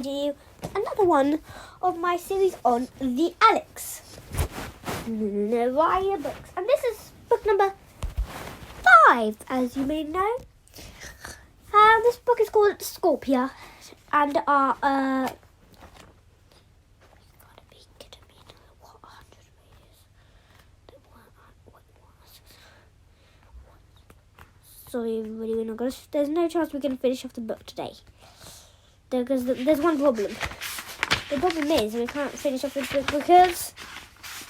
to you another one of my series on the Alex Novaya books. And this is book number 5, as you may know. This book is called SCORPIA, and sorry everybody, we're not gonna, there's no chance we're going to finish off the book today. Because there's one problem. The problem is we can't finish off this book because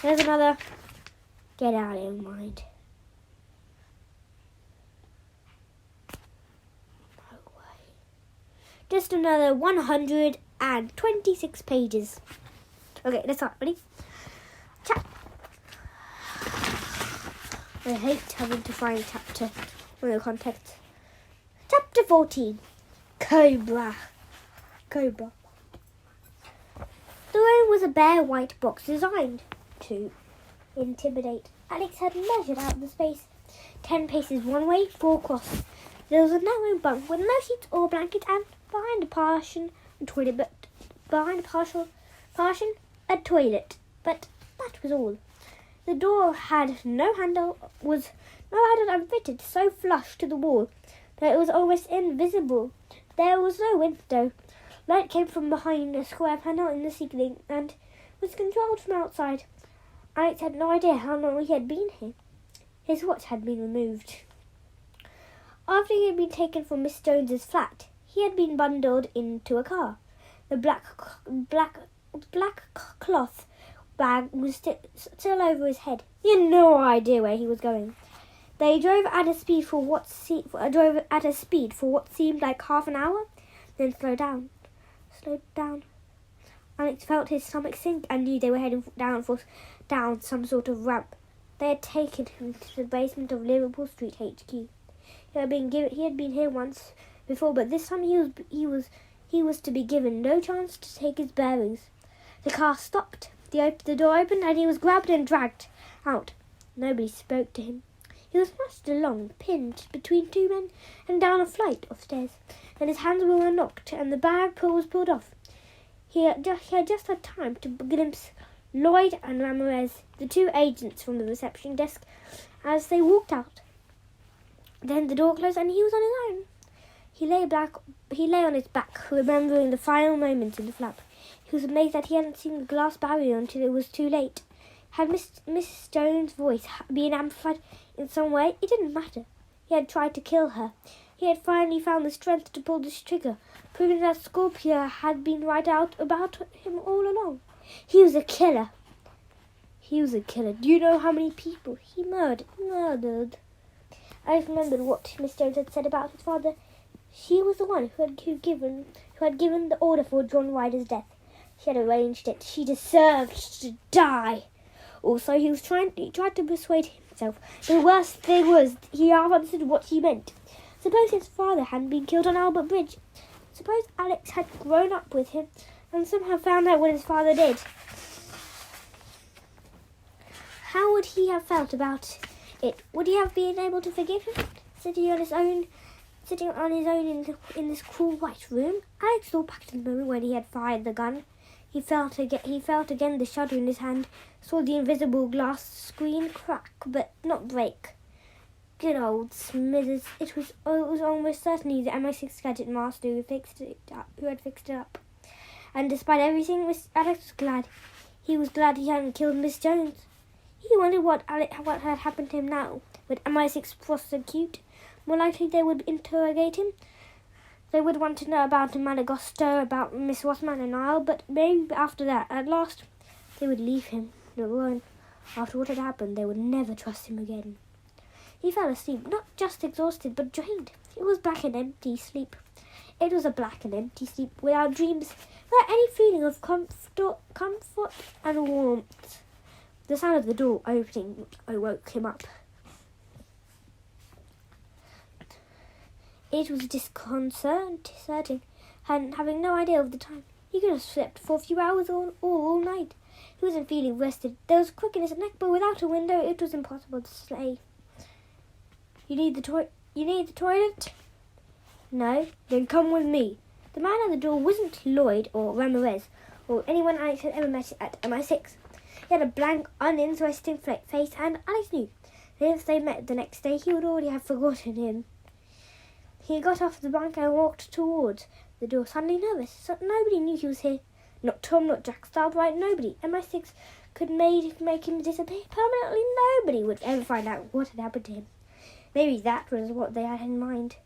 there's another, get out of your mind. No way. Just another 126 pages. Okay, let's start. Ready? I hate having to find chapter in the context. Chapter 14. Cobra. The room was a bare white box designed to intimidate. Alex had measured out the space 10 paces one way, 4 across. There was a narrow bunk with no sheets or blanket, and behind a partition, a toilet. But that was all. The door had no handle, and fitted so flush to the wall that it was almost invisible. There was no window. Light came from behind a square panel in the ceiling and was controlled from outside. Alex had no idea how long he had been here. His watch had been removed. After he had been taken from Miss Jones's flat, he had been bundled into a car. The black cloth bag was still over his head. He had no idea where he was going. They drove at a speed for what seemed like half an hour, then slowed down. Alex felt his stomach sink and knew they were heading down some sort of ramp. They had taken him to the basement of Liverpool Street HQ. He had been here once before, but this time he was to be given no chance to take his bearings. The car stopped. The door opened, and he was grabbed and dragged out. Nobody spoke to him. He was pushed along, pinned between 2 men, and down a flight of stairs. And his hands were unlocked, and the bag was pulled off. He had just had time to glimpse Lloyd and Ramirez, the 2 agents from the reception desk, as they walked out. Then the door closed, and he was on his own. He lay on his back, remembering the final moments in the flap. He was amazed that he hadn't seen the glass barrier until it was too late. Had Miss Jones' voice been amplified in some way? It didn't matter. He had tried to kill her. He had finally found the strength to pull this trigger, proving that SCORPIA had been right out about him all along. He was a killer. Do you know how many people he murdered? I remembered what Miss Jones had said about his father. She was the one who had given the order for John Ryder's death. She had arranged it. She deserved to die. Also, he tried to persuade himself. The worst thing was, he answered what he meant. Suppose his father hadn't been killed on Albert Bridge. Suppose Alex had grown up with him and somehow found out what his father did. How would he have felt about it? Would he have been able to forgive him? Sitting on his own in this cool white room? Alex thought back to the moment when he had fired the gun. He felt again the shudder in his hand, saw the invisible glass screen crack but not break. Good old Smithers. It was almost certainly the MI6 gadget master who had fixed it up. And despite everything, Alex was glad. He was glad he hadn't killed Miss Jones. He wondered what had happened to him now. Would MI6 prosecute? More likely they would interrogate him. They would want to know about Malagosto, about Miss Rossman and Niall, but maybe after that, at last, they would leave him alone. After what had happened, they would never trust him again. He fell asleep, not just exhausted, but drained. It was black and empty sleep. It was a black and empty sleep, without dreams, without any feeling of comfort and warmth. The sound of the door opening woke him up. It was disconcerting, having no idea of the time. He could have slept for a few hours or all night. He wasn't feeling rested. There was a crook in his neck, but without a window, it was impossible to say. You need the toilet? No? Then come with me. The man at the door wasn't Lloyd or Ramirez or anyone Alex had ever met at MI6. He had a blank, uninteresting face, and Alex knew that if they met the next day, he would already have forgotten him. He got off the bike and walked towards the door, suddenly nervous. So nobody knew he was here. Not Tom, not Jack Starbright, nobody. MI6 could make him disappear permanently. Nobody would ever find out what had happened to him. Maybe that was what they had in mind.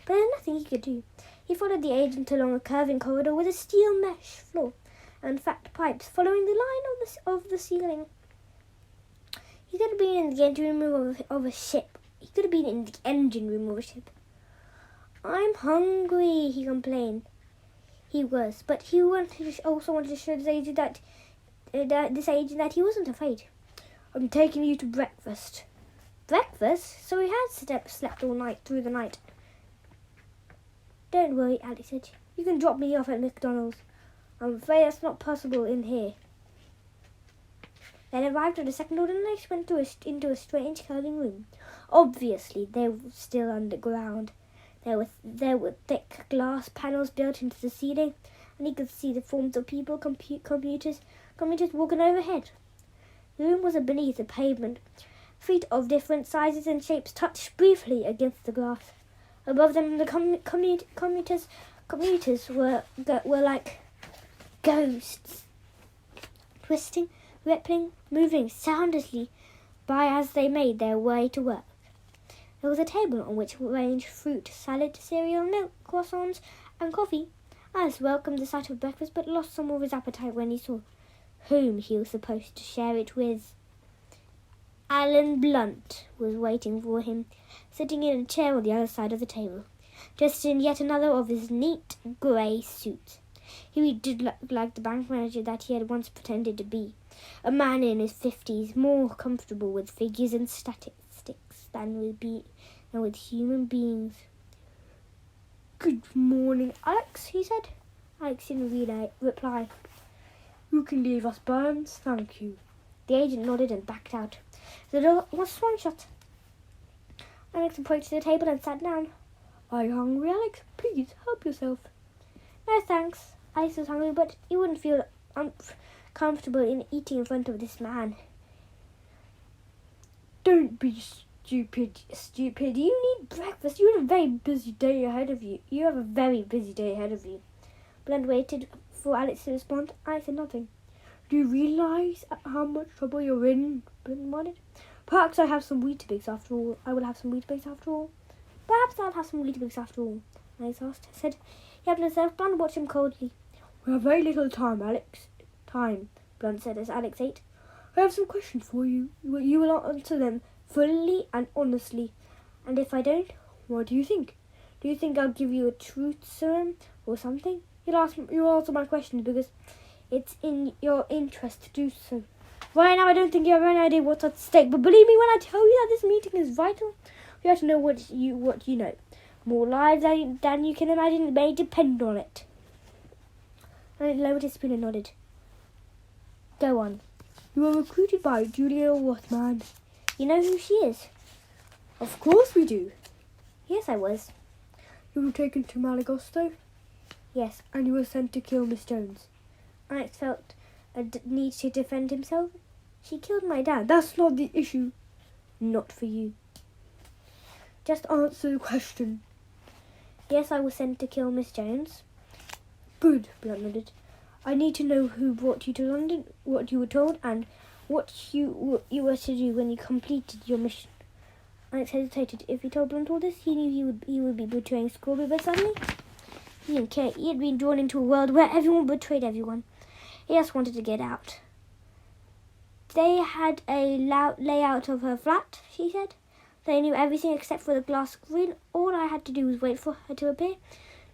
But there was nothing he could do. He followed the agent along a curving corridor with a steel mesh floor and fat pipes following the line of the ceiling. He could have been in the engine room of a ship. He could have been in the engine room of a ship. "I'm hungry," he complained. He was, but he also wanted to show this agent that he wasn't afraid. "I'm taking you to breakfast." Breakfast? So he had slept all night through the night. "Don't worry," Alex said. "You can drop me off at McDonald's. I'm afraid that's not possible in here." They arrived at the second floor and they went into a strange curving room. Obviously, they were still underground. There were thick glass panels built into the ceiling, and he could see the forms of people, computers walking overhead. The room was beneath the pavement. Feet of different sizes and shapes touched briefly against the glass. Above them, the commuters were like ghosts, twisting, rippling, moving soundlessly by as they made their way to work. There was a table on which ranged fruit, salad, cereal, milk, croissants, and coffee. Alice welcomed the sight of breakfast, but lost some of his appetite when he saw whom he was supposed to share it with. Alan Blunt was waiting for him, sitting in a chair on the other side of the table, dressed in yet another of his neat grey suits. He did look like the bank manager that he had once pretended to be, a man in his 50s, more comfortable with figures and statistics than with human beings. "Good morning, Alex," he said. Alex didn't reply. "You can leave us, Burns, thank you." The agent nodded and backed out. The door was swung shut. Alex approached the table and sat down. "Are you hungry, Alex? Please, help yourself." "No, thanks." Alex was hungry, but he wouldn't feel comfortable in eating in front of this man. "Don't be stupid. You need breakfast. You have a very busy day ahead of you. Blunt waited for Alex to respond. Alex said nothing. "Do you realise how much trouble you're in?" Blunt nodded. "Perhaps I have some Weetabix after all. Perhaps I'll have some Weetabix after all. Alex said. He helped himself. Blunt watched him coldly. "We have very little time, Alex. Blunt said as Alex ate. "I have some questions for you. You will answer them fully and honestly. And if I don't, what do you think? Do you think I'll give you a truth serum or something? You'll answer my questions because it's in your interest to do so. Right now, I don't think you have any idea what's at stake. But believe me when I tell you that this meeting is vital. You have to know what you know. More lives than you can imagine may depend on it." And he lowered his spoon and nodded. "Go on." "You were recruited by Julia Rothman." "You know who she is?" "Of course we do." "Yes, I was." "You were taken to Malagosto?" "Yes." "And you were sent to kill Miss Jones?" Alex felt a need to defend himself. "She killed my dad." "That's not the issue." "Not for you." "Just answer the question." "Yes, I was sent to kill Miss Jones." "Good," Blunt nodded. "I need to know who brought you to London, what you were told, and what you were to do when you completed your mission." Alex hesitated. If he told Blunt all this, he knew he would be betraying SCORPIA, but suddenly he didn't care. He had been drawn into a world where everyone betrayed everyone. He just wanted to get out. "They had a layout of her flat," she said. "They knew everything except for the glass screen. All I had to do was wait for her to appear.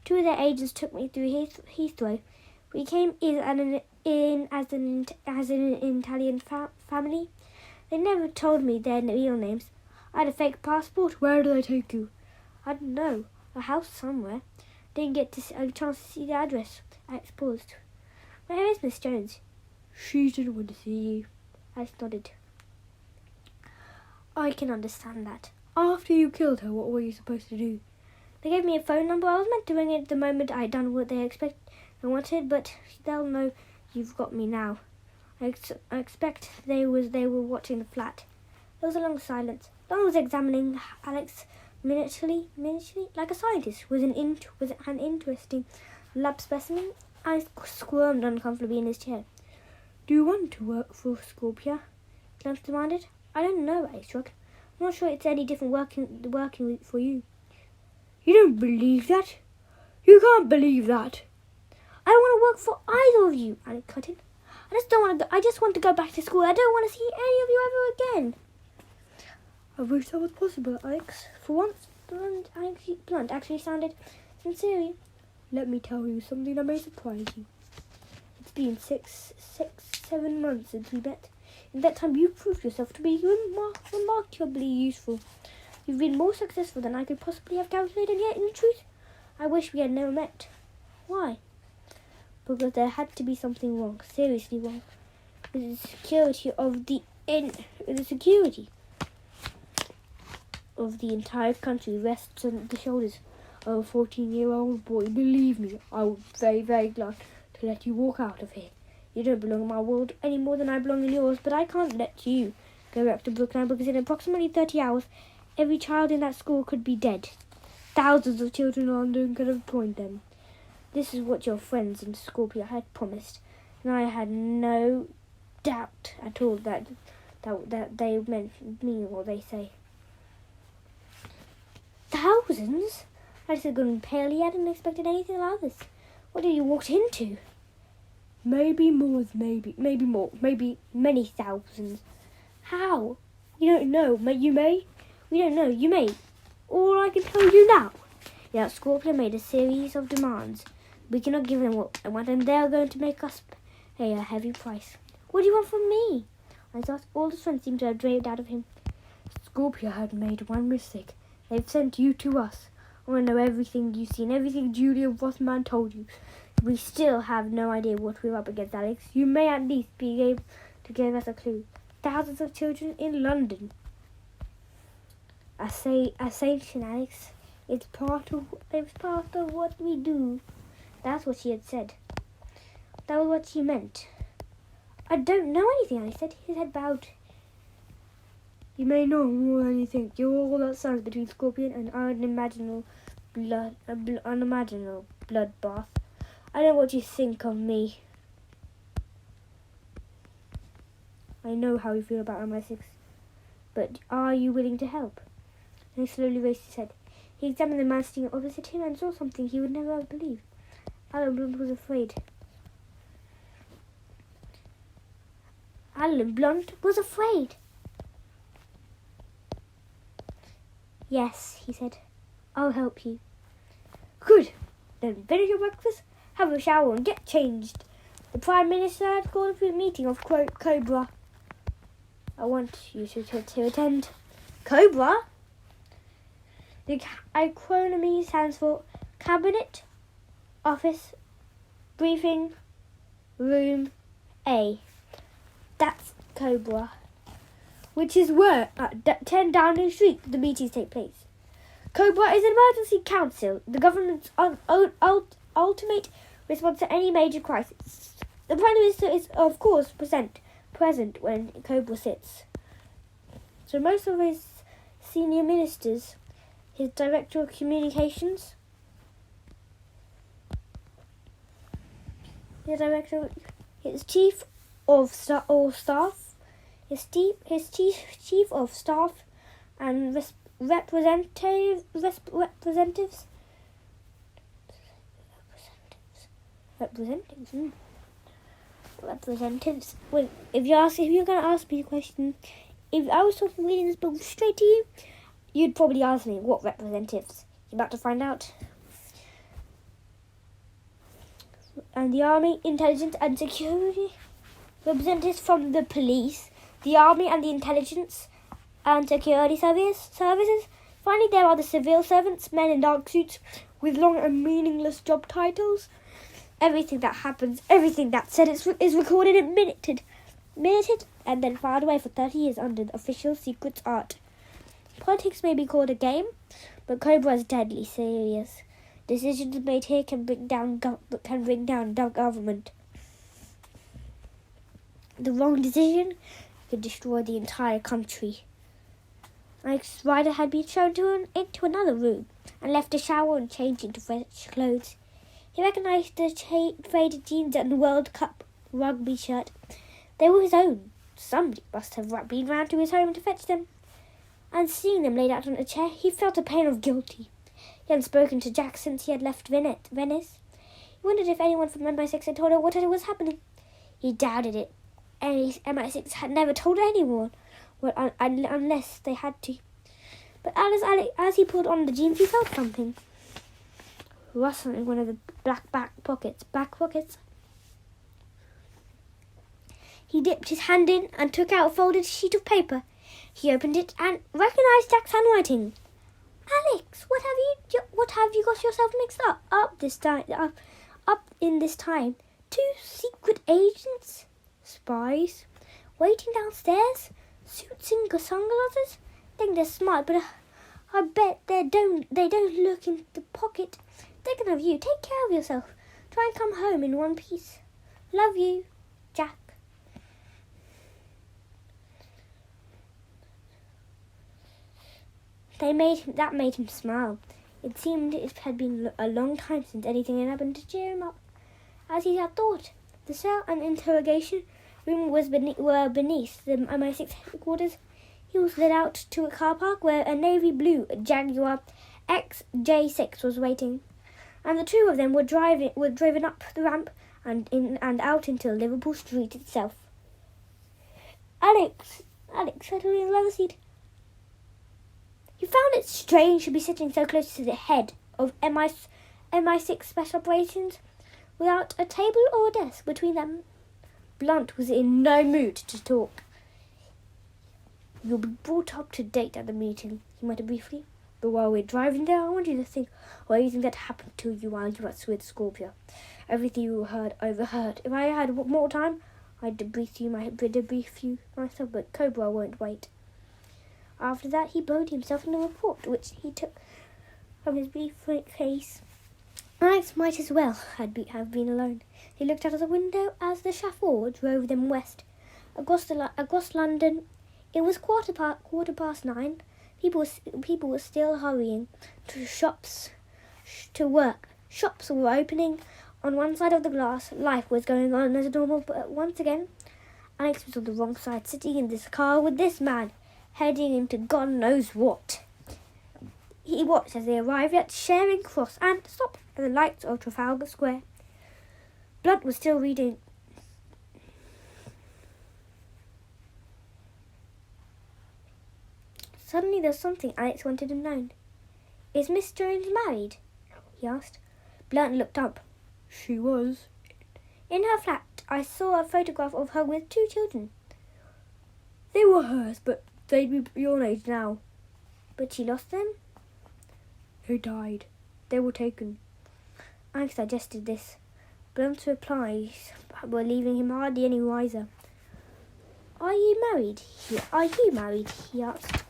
2 of their agents took me through Heathrow. We came in as an Italian family. They never told me their real names. I had a fake passport." "Where did they take you?" "I don't know. A house somewhere. Didn't get a chance to see the address." Alex paused. "Where is Miss Jones?" "She didn't want to see you." Alex nodded. "I can understand that." "After you killed her, what were you supposed to do?" They gave me a phone number. I was meant to ring it the moment I had done what they wanted, but they'll know you've got me now. I expect they were watching the flat. There was a long silence. Don was examining Alex minutely, like a scientist with an interesting lab specimen. I squirmed uncomfortably in his chair. Do you want to work for SCORPIA? Clarence demanded. I don't know, I shrugged. I'm not sure it's any different working for you. You don't believe that? You can't believe that. I don't want to work for either of you, Alex cut in. I just want to go back to school. I don't want to see any of you ever again. I wish that was possible, Alex. For once, Blunt actually sounded sincere. Let me tell you something that may surprise you. It's been 7 months since we met. In that time, you've proved yourself to be remarkably useful. You've been more successful than I could possibly have calculated, yet in truth, I wish we had never met. Why? Because there had to be something wrong, seriously wrong, with the security of the entire country rests on the shoulders of a 14-year-old boy. Believe me, I would be very, very glad to let you walk out of here. You don't belong in my world any more than I belong in yours, but I can't let you go back to Brookline because in approximately 30 hours, every child in that school could be dead. Thousands of children in London could have joined them. This is what your friends in SCORPIA had promised, and I had no doubt at all that they mean what they say. Thousands? I just had gone pale. I hadn't expected anything like this. What did you walk into? Maybe more, maybe many thousands. How? You don't know. You may. We don't know. You may. All I can tell you now. Yeah, SCORPIA made a series of demands. We cannot give them what they want, and they are going to make us pay a heavy price. What do you want from me? I thought all the strength seemed to have drained out of him. SCORPIA had made one mistake. They've sent you to us. I want to know everything you've seen, everything Julia Rothman told you. We still have no idea what we're up against, Alex. You may at least be able to give us a clue. Thousands of children in London. Assassination, Alex. It's part of what we do. That's what she had said. That was what she meant. I don't know anything, I said. His head bowed. You may know more than you think. You're all that stands between Scorpion and unimaginable bloodbath. I know what you think of me. I know how you feel about MI6. But are you willing to help? And he slowly raised his head. He examined the man sitting opposite him and saw something he would never have believed. Alan Blunt was afraid. Alan Blunt was afraid. Yes, he said. I'll help you. Good. Then finish your breakfast, have a shower and get changed. The Prime Minister had called for a meeting of Cobra. I want you to attend. Cobra? The acronym stands for Cabinet Office Briefing Room A. That's Cobra. Which is where, at 10 Downing Street, the meetings take place. Cobra is an emergency council, the government's ultimate response to any major crisis. The Prime Minister is, of course, present when Cobra sits. So most of his senior ministers, his Director of Communications, his Chief of Staff, his chief of staff and representatives. Well, if you're going to ask me a question, if I was reading this book straight to you, you'd probably ask me what representatives. You're about to find out. And the Army, Intelligence and Security representatives from the police, the Army and the Intelligence and Security services. Finally, there are the civil servants, men in dark suits with long and meaningless job titles. Everything that happens, everything that's said is recorded and minuted, and then filed away for 30 years under the official secrets art. Politics may be called a game, but Cobra is deadly serious. Decisions made here can bring down government. The wrong decision could destroy the entire country. Alex Ryder had been shown into another room and left to shower and change into fresh clothes. He recognised the faded jeans and the World Cup rugby shirt. They were his own. Somebody must have been round to his home to fetch them. And seeing them laid out on a chair, he felt a pain of guilty. He hadn't spoken to Jack since he had left Venice. He wondered if anyone from MI6 had told her what was happening. He doubted it. MI6 had never told anyone, unless they had to. But as he pulled on the jeans, he felt something rustling in one of the back pockets. He dipped his hand in and took out a folded sheet of paper. He opened it and recognised Jack's handwriting. Alex, what have you got yourself mixed up in this time? 2 secret agents, spies, waiting downstairs, suits and sunglasses. Think they're smart, but I bet they don't look in the pocket. Thinking of you. Take care of yourself. Try and come home in one piece. Love you, Jack. That made him smile. It seemed it had been a long time since anything had happened to cheer him up. As he had thought, the cell and interrogation room were beneath the MI6 headquarters. He was led out to a car park where a navy blue Jaguar XJ6 was waiting, and the two of them were driven up the ramp and out into Liverpool Street itself. Alex settled in the leather seat. He found it strange to be sitting so close to the head of MI6 Special Operations without a table or a desk between them. Blunt was in no mood to talk. You'll be brought up to date at the meeting, he muttered briefly. But while we're driving there, I want you to think of everything that happened to you while you were with Scorpia. Everything you overheard. If I had more time, I'd debrief you myself, but Cobra won't wait. After that, he buried himself in a report, which he took from his briefcase. Alex might as well have been alone. He looked out of the window as the chauffeur drove them west. Across London, it was quarter past 9. People were still hurrying to shops, to work. Shops were opening on one side of the glass. Life was going on as normal, but once again, Alex was on the wrong side, sitting in this car with this man, heading into God knows what. He watched as they arrived at Charing Cross and stopped at the lights of Trafalgar Square. Blunt was still reading. Suddenly there was something Alex wanted to know. Is Miss Jones married? He asked. Blunt looked up. She was. In her flat, I saw a photograph of her with 2 children. They were hers, but they'd be your age now. But she lost them? They died. They were taken. Alex digested this. Blunt's replies were leaving him hardly any wiser. Are you married? He asked.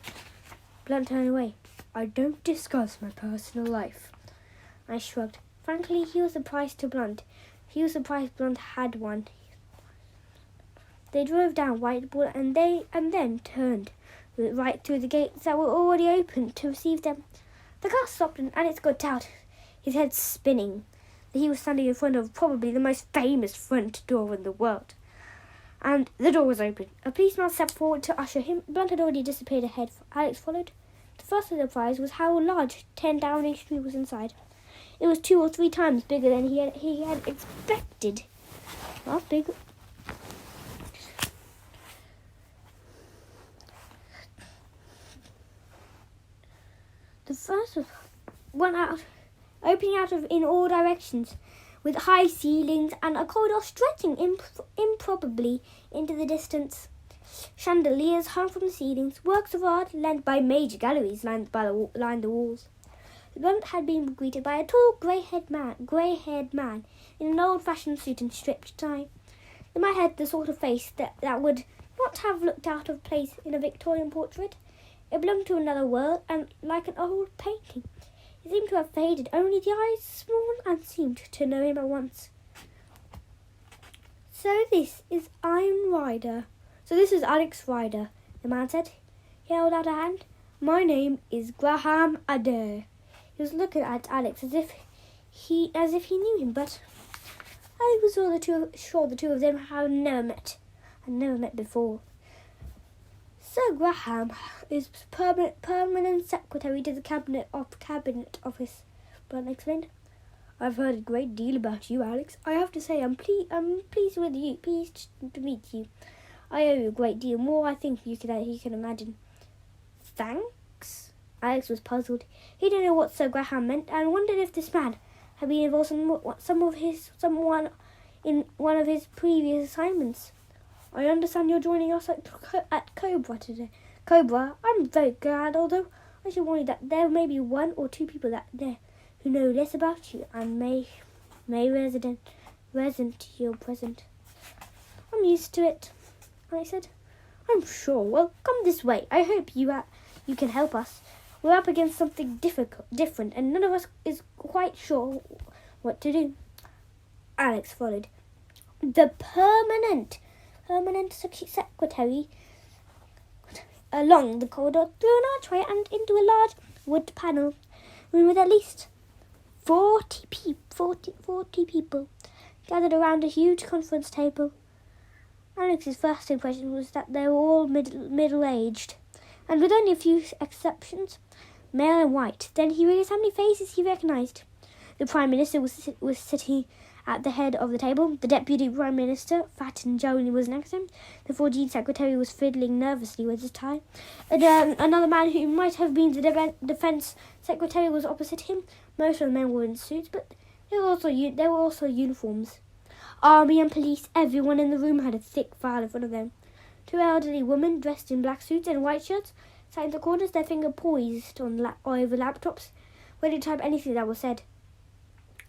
Blunt turned away. I don't discuss my personal life. I shrugged. Frankly, he was surprised Blunt had one. They drove down Whitehall and then turned right through the gates that were already open to receive them. The car stopped and Alex got out, his head spinning. He was standing in front of probably the most famous front door in the world. And the door was open. A policeman stepped forward to usher him. Blunt had already disappeared ahead. Alex followed. The first surprise was how large 10 Downing Street was inside. It was 2 or 3 times bigger than he had expected. Not big. The first was one opening out in all directions, with high ceilings and a corridor stretching improbably into the distance. Chandeliers hung from the ceilings, works of art lent by major galleries lined the walls. Blunt had been greeted by a tall, grey-haired man in an old-fashioned suit and striped tie. The man had the sort of face that would not have looked out of place in a Victorian portrait. It belonged to another world, and like an old painting, it seemed to have faded. Only the eyes small and seemed to know him at once. So this is Alex Ryder, the man said. He held out a hand. My name is Graham Adair. He was looking at Alex as if he knew him, but Alex was sure the two of them had never met before. Sir Graham is permanent secretary to the cabinet office, Blunt explained. I've heard a great deal about you, Alex. I have to say I'm pleased with you. Pleased to meet you. I owe you a great deal more, I think you can imagine. Thanks? Alex was puzzled. He didn't know what Sir Graham meant and wondered if this man had been involved in someone in one of his previous assignments. I understand you're joining us at Cobra today. Cobra, I'm very glad, although I should warn you that there may be one or two people there who know less about you and may resent your present. I'm used to it, I said. I'm sure. Well, come this way. I hope you can help us. We're up against something different, and none of us is quite sure what to do. Alex followed. The permanent secretary along the corridor through an archway and into a large wood panel room with at least 40 people gathered around a huge conference table. Alex's first impression was that they were all middle-aged, and with only a few exceptions, male and white. Then he realized how many faces he recognized. The Prime Minister was sitting at the head of the table. The Deputy Prime Minister, fat and jolly, was next to him. The 14th Secretary was fiddling nervously with his tie. And, another man who might have been the Defence Secretary was opposite him. Most of the men were in suits, but there were also uniforms. Army and police, everyone in the room had a thick file in front of them. Two elderly women dressed in black suits and white shirts sat in the corners, their fingers poised over laptops, ready to type anything that was said.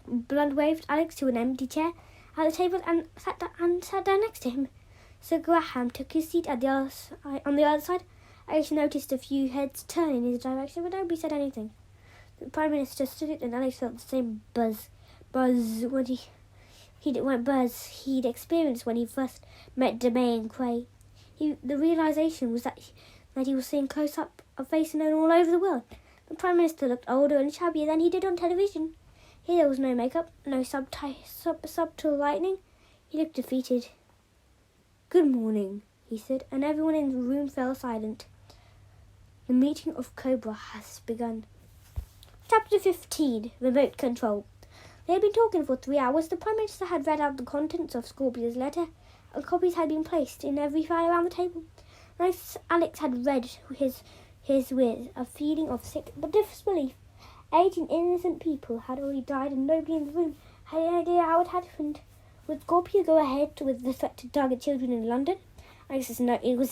Blunt waved Alex to an empty chair at the table and sat down next to him. Sir Graham took his seat on the other side. Alex noticed a few heads turn in his direction, but nobody said anything. The Prime Minister stood it, and Alex felt the same buzz when he'd experienced when he first met DeMay and Cray. The realization was that he was seeing close up a face known all over the world. The Prime Minister looked older and shabbier than he did on television. Here there was no makeup, no subtle lighting. He looked defeated. Good morning, he said, and everyone in the room fell silent. The meeting of Cobra has begun. Chapter 15, Remote Control. They had been talking for 3 hours. The Prime Minister had read out the contents of Scorpia's letter, and copies had been placed in every file around the table. Alex had read his with a feeling of sick but disbelief. 18 innocent people had already died, and nobody in the room had any idea how it had happened. Would Scorpia go ahead with the threat to target children in London? Alex was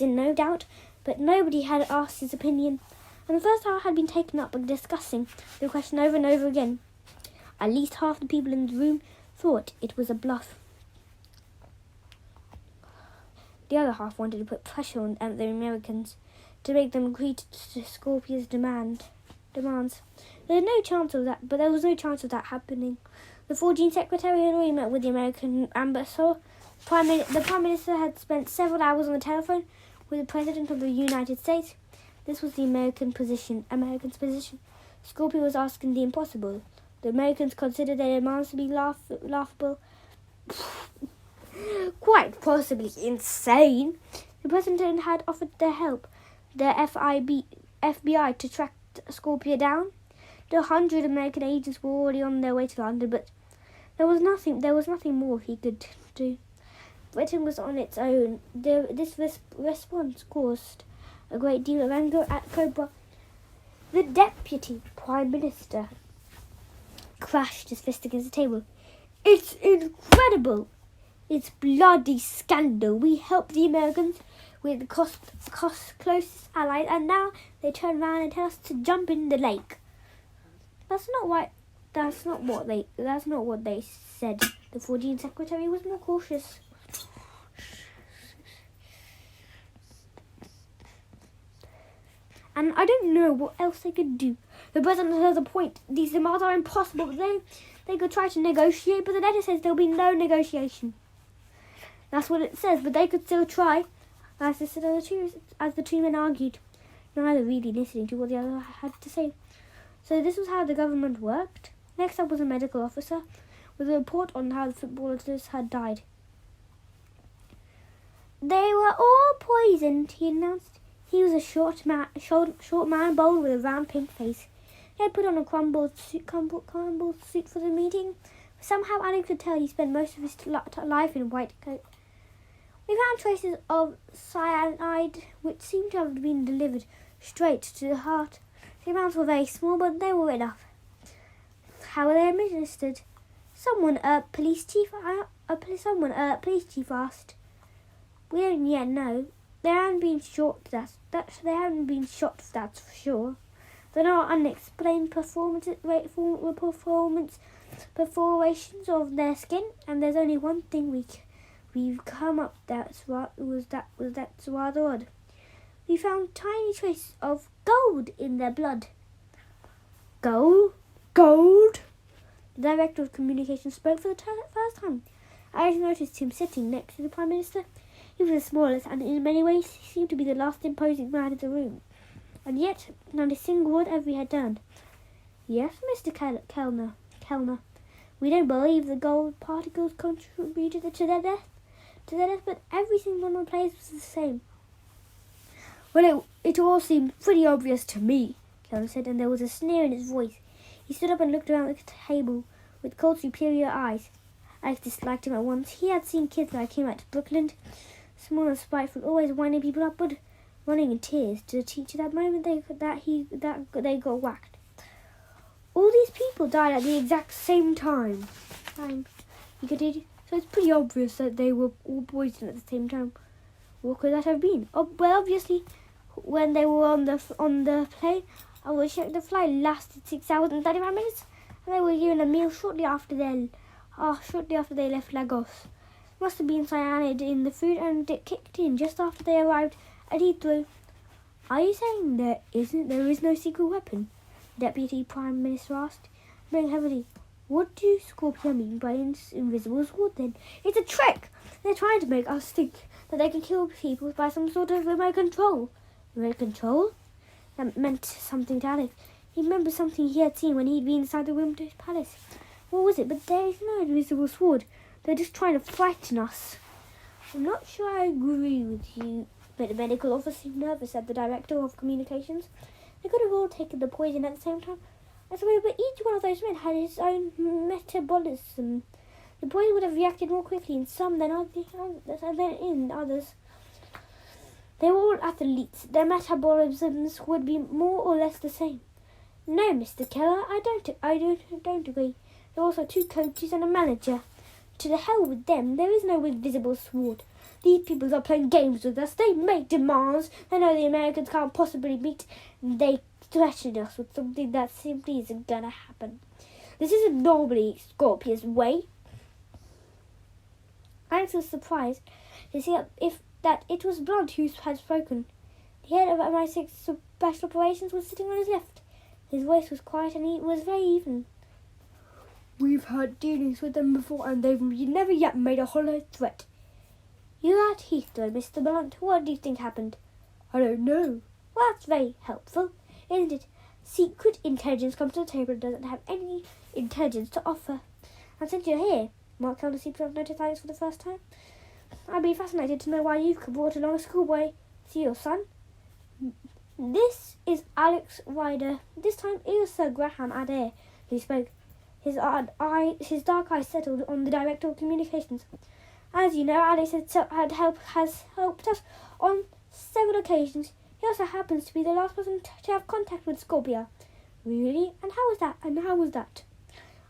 in no doubt, but nobody had asked his opinion, and the first hour had been taken up with discussing the question over and over again. At least half the people in the room thought it was a bluff. The other half wanted to put pressure on the Americans to make them agree to Scorpia's demands. There was no chance of that happening. The 14th Secretary had already met with the American ambassador. The Prime Minister had spent several hours on the telephone with the President of the United States. This was the American's position. Scorpia was asking the impossible. The Americans considered their demands to be laughable, quite possibly insane. The President had offered their help, the FBI, to track Scorpia down. The 100 American agents were already on their way to London, but there was nothing more he could do. Britain was on its own. This response caused a great deal of anger at Cobra. The Deputy Prime Minister crashed his fist against the table. It's incredible. It's bloody scandal. We helped the Americans with the closest allies, and now they turn around and tell us to jump in the lake. That's not what they said. The 14th Secretary was more cautious. And And I don't know what else they could do. The president has a point. These demands are impossible. But they could try to negotiate, but the letter says there'll be no negotiation. That's what it says, but they could still try. As the two men argued, neither really listening to what the other had to say. So this was how the government worked. Next up was a medical officer with a report on how the footballers had died. They were all poisoned, he announced. He was a short man, bold with a round pink face. He had put on a crumbled suit for the meeting. Somehow Alex could tell he spent most of his life in a white coat. We found traces of cyanide, which seemed to have been delivered straight to the heart. The amounts were very small, but they were enough. How were they administered? Police chief asked. We don't yet know. They haven't been shot. That's for sure. There are unexplained perforations of their skin, and there's only one thing we've come up that's rather odd. We found tiny traces of gold in their blood. Gold? The director of communications spoke for the first time. I noticed him sitting next to the Prime Minister. He was the smallest, and in many ways he seemed to be the last imposing man in the room. And yet, not a single word ever he had done. Yes, Mr. Kellner. We don't believe the gold particles contributed to their death, but everything on the place was the same. Well, it all seemed pretty obvious to me, Kellner said, and there was a sneer in his voice. He stood up and looked around the table with cold, superior eyes. Alex disliked him at once. He had seen kids like him at Brookland, small and spiteful, always winding people up, but running in tears to the teacher that moment they got whacked. All these people died at the exact same time. He continued. So it's pretty obvious that they were all poisoned at the same time. What could that have been? Oh, well, obviously, when they were on the plane, I will check the flight lasted 6 hours and 35 minutes, and they were given a meal shortly after they left Lagos. Must have been cyanide in the food, and it kicked in just after they arrived at Heathrow. Are you saying there is no secret weapon? The Deputy Prime Minister asked, breathing heavily. What do SCORPIA mean by invisible sword then? It's a trick! They're trying to make us think that they can kill people by some sort of remote control. Remote control? That meant something to Alex. He remembered something he had seen when he'd been inside the room to his palace. What was it? But there is no invisible sword. They're just trying to frighten us. I'm not sure I agree with you. But the medical officer seemed nervous at the director of communications. They could have all taken the poison at the same time. I suppose, but each one of those men had his own metabolism. The poison would have reacted more quickly in some than in others. They were all athletes. Their metabolisms would be more or less the same. No, Mr. Keller, I don't agree. There are also 2 coaches and a manager. To the hell with them. There is no invisible sword. These people are playing games with us. They make demands they know the Americans can't possibly meet. They threaten us with something that simply isn't going to happen. This isn't normally SCORPIA's way. Alex was surprised to see that it was Blunt who had spoken. The head of MI6 Special Operations was sitting on his left. His voice was quiet and it was very even. We've had dealings with them before and they've never yet made a hollow threat. You're at Heathrow, Mr. Blunt. What do you think happened? I don't know. Well, that's very helpful, isn't it? Secret intelligence comes to the table and doesn't have any intelligence to offer. And since you're here, Mark Kelder seems to have noticed Alex for the first time. I'd be fascinated to know why you've brought along a schoolboy. See your son? This is Alex Ryder. This time it was Sir Graham Adair who spoke. His dark eyes settled on the director of communications. As you know, Alex has helped us on several occasions. He also happens to be the last person to have contact with SCORPIA. Really? And how was that?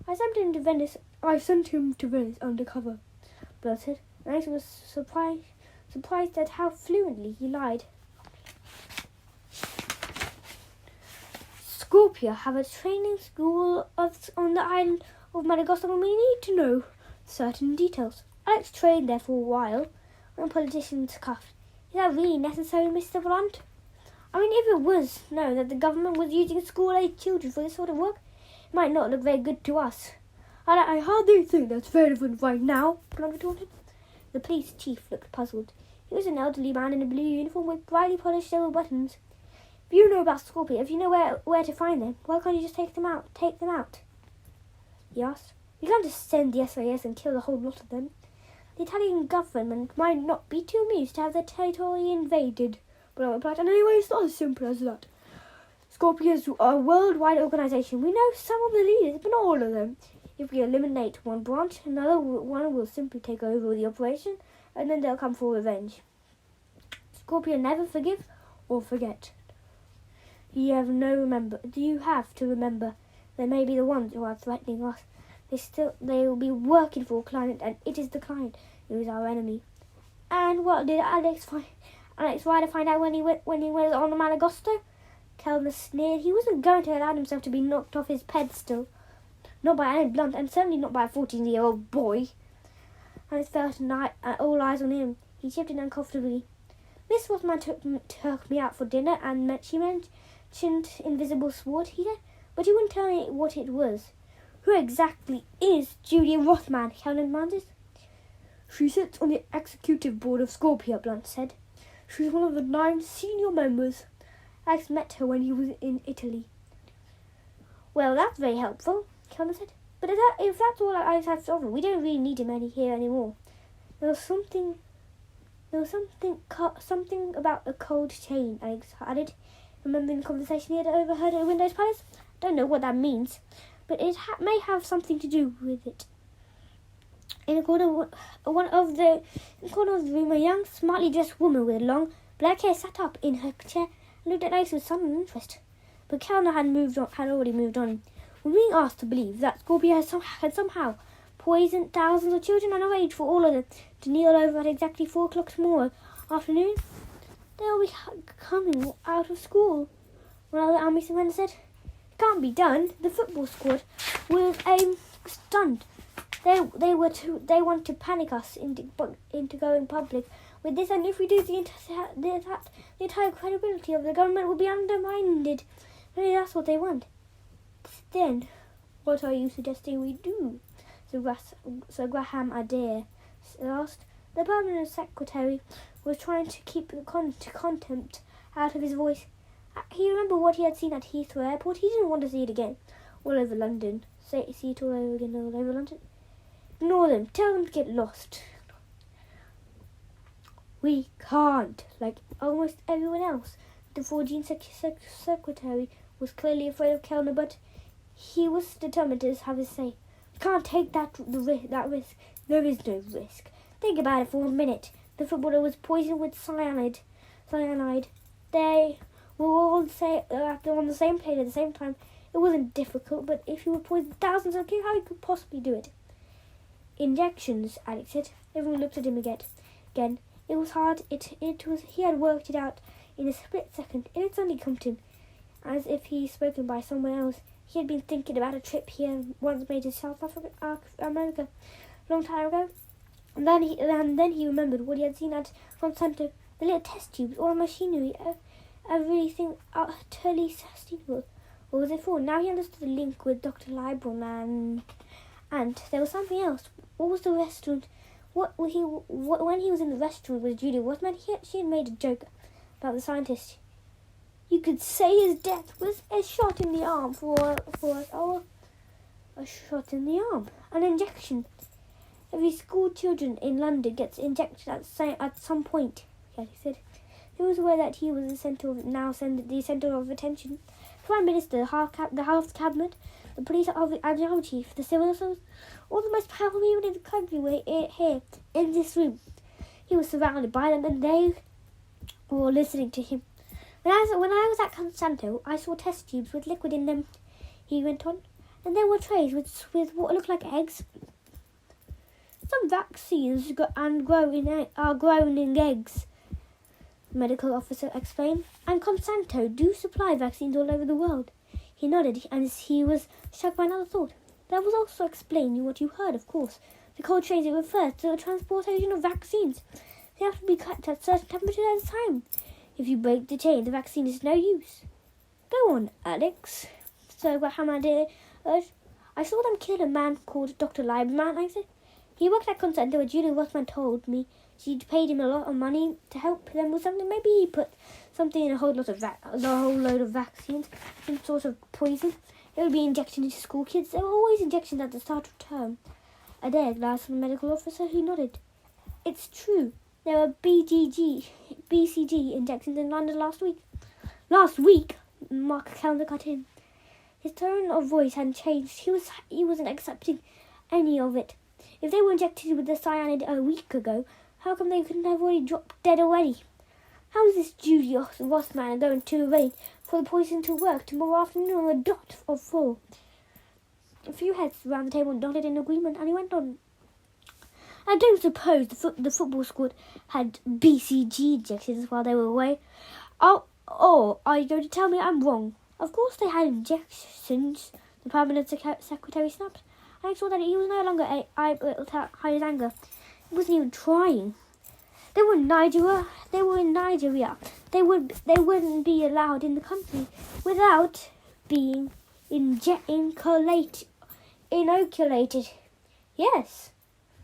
I sent him to Venice undercover. Bert said. Alex was surprised at how fluently he lied. SCORPIA have a training school on the island of Madagascar, and we need to know certain details. Alex trained there for a while when politicians cuffed. Is that really necessary, Mr. Blunt? I mean, if it was known that the government was using school-age children for this sort of work, it might not look very good to us. I hardly think that's relevant right now, Blunt retorted. The police chief looked puzzled. He was an elderly man in a blue uniform with brightly polished silver buttons. If you know about Scorpia, if you know where to find them, why can't you just take them out? He asked. We can't just send the SAS and kill the whole lot of them. The Italian government might not be too amused to have their territory invaded. But I replied, and anyway, it's not as simple as that. Scorpia is a worldwide organisation. We know some of the leaders, but not all of them. If we eliminate one branch, another one will simply take over the operation, and then they'll come for revenge. Scorpia never forgive or forget. You have to remember, they may be the ones who are threatening us. They will be working for a client, and it is the client who is our enemy. And what did Alex Ryder find out when he was on the Malagosto? Kellner sneered. He wasn't going to allow himself to be knocked off his pedestal. Not by Anne Blunt, and certainly not by a 14-year-old boy. And it felt all eyes on him. He shifted uncomfortably. Miss Rothman took me out for dinner, and she mentioned invisible sword, he said, but he wouldn't tell me what it was. Who exactly is Julia Rothman? Kellner demanded. She sits on the executive board of Scorpia, Blunt said. She's one of the 9 senior members. Alex met her when he was in Italy. Well, that's very helpful, Kellner said. But if that's all Alex has to offer, we don't really need him here anymore. There was something about a cold chain, Alex added, remembering the conversation he had overheard at Windows Palace. Don't know what that means, but it may have something to do with it. In a corner of the room, a young, smartly dressed woman with long black hair sat up in her chair and looked at Alex with sudden interest. But Kellner had already moved on. We're being asked to believe that Scorpia had somehow poisoned thousands of children and arranged for all of them to kneel over at exactly 4 o'clock tomorrow afternoon. They'll be coming out of school, one of the army men said. It can't be done. The football squad was stunned. They want to panic us into going public with this, and if we do, the entire credibility of the government will be undermined. Maybe that's what they want. Then, what are you suggesting we do? Sir Graham Adair asked. The permanent secretary was trying to keep the contempt out of his voice. He remembered what he had seen at Heathrow Airport. He didn't want to see it again. All over London. See it all over again, all over London. Ignore them. Tell them to get lost. We can't. Like almost everyone else, the 4G secretary was clearly afraid of Kellner, but he was determined to have his say. We can't take that risk. There is no risk. Think about it for a minute. The footballer was poisoned with cyanide. They were all on the same plane at the same time. It wasn't difficult, but if you were poisoned thousands of kids, how you could possibly do it? Injections, Alex said. Everyone looked at him again. It was hard. He had worked it out in a split second. It had suddenly come to him, as if he spoken by someone else. He had been thinking about a trip he had once made to South America a long time ago. And then he remembered what he had seen at Monsanto, the little test tubes, all the machinery, everything utterly sustainable. What was it for? Now he understood the link with Dr. Lieberman. And there was something else. What was the restaurant? When he was in the restaurant with Julia Rothman, she had made a joke about the scientist. You could say his death was a shot in the arm a shot in the arm. An injection. Every school children in London gets injected at some point, he said. He was aware that he was the centre of attention. The Prime Minister, the House Cabinet, the police Admiral Chief, the civil service, all the most powerful people in the country were here, in this room. He was surrounded by them, and they were all listening to him. When I was at Monsanto, I saw test tubes with liquid in them, he went on, and there were trays with what looked like eggs. Some vaccines are grown in eggs, the medical officer explained, and Monsanto do supply vaccines all over the world. He nodded, and he was struck by another thought. That was also explaining what you heard, of course. The cold chains, it refers to the transportation of vaccines. They have to be kept at certain temperatures at a time. If you break the chain, the vaccine is no use. Go on, Alex. So Graham urged. I saw them kill a man called Dr. Lieberman, I said. He worked at concert until Julie Rossman told me she'd paid him a lot of money to help them with something. Maybe he put something in a whole load of vaccines, some sort of poison. It would be injected into school kids. There were always injections at the start of term. Adair glanced from the medical officer, who nodded. It's true. There were BCG injections in London last week. Last week? Mark Kellner cut in. His tone of voice hadn't changed. He wasn't accepting any of it. If they were injected with the cyanide a week ago, how come they couldn't have already dropped dead already? How is this Judy Rossman going to arrange for the poison to work tomorrow afternoon on the dot of 4? A few heads round the table nodded in agreement, and he went on. I don't suppose the football squad had BCG injections while they were away. Or are you going to tell me I'm wrong? Of course they had injections, the Permanent Secretary snapped. I saw that he was no longer able to hide his anger. He wasn't even trying. They were in Nigeria. They wouldn't be allowed in the country without being inoculated. Yes.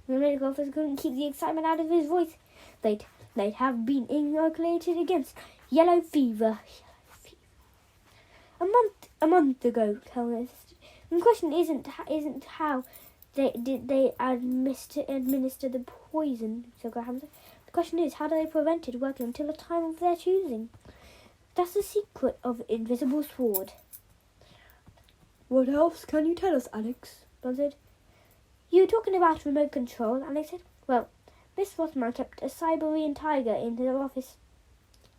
The medical officer couldn't keep the excitement out of his voice. They'd have been inoculated against yellow fever. A month ago, Kellner insisted. The question isn't how they administer the poison, said Graham. The question is, how do they prevent it working until a time of their choosing? That's the secret of Invisible Sword. What else can you tell us, Alex? Don said. You were talking about remote control, Alex said. Well, Miss Rossman kept a Siberian tiger in her office.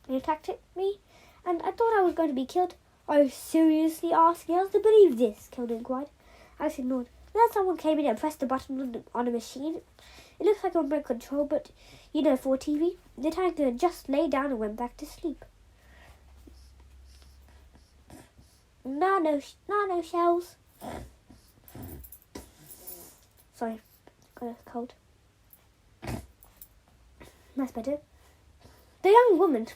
It attacked me, and I thought I was going to be killed. Are you seriously asking us to believe this? Kellner inquired. Alex ignored. Then someone came in and pressed the button on a machine. It looks like a remote control, but, for TV. The tiger just lay down and went back to sleep. Nano shells. Sorry, got a cold. That's better. The young woman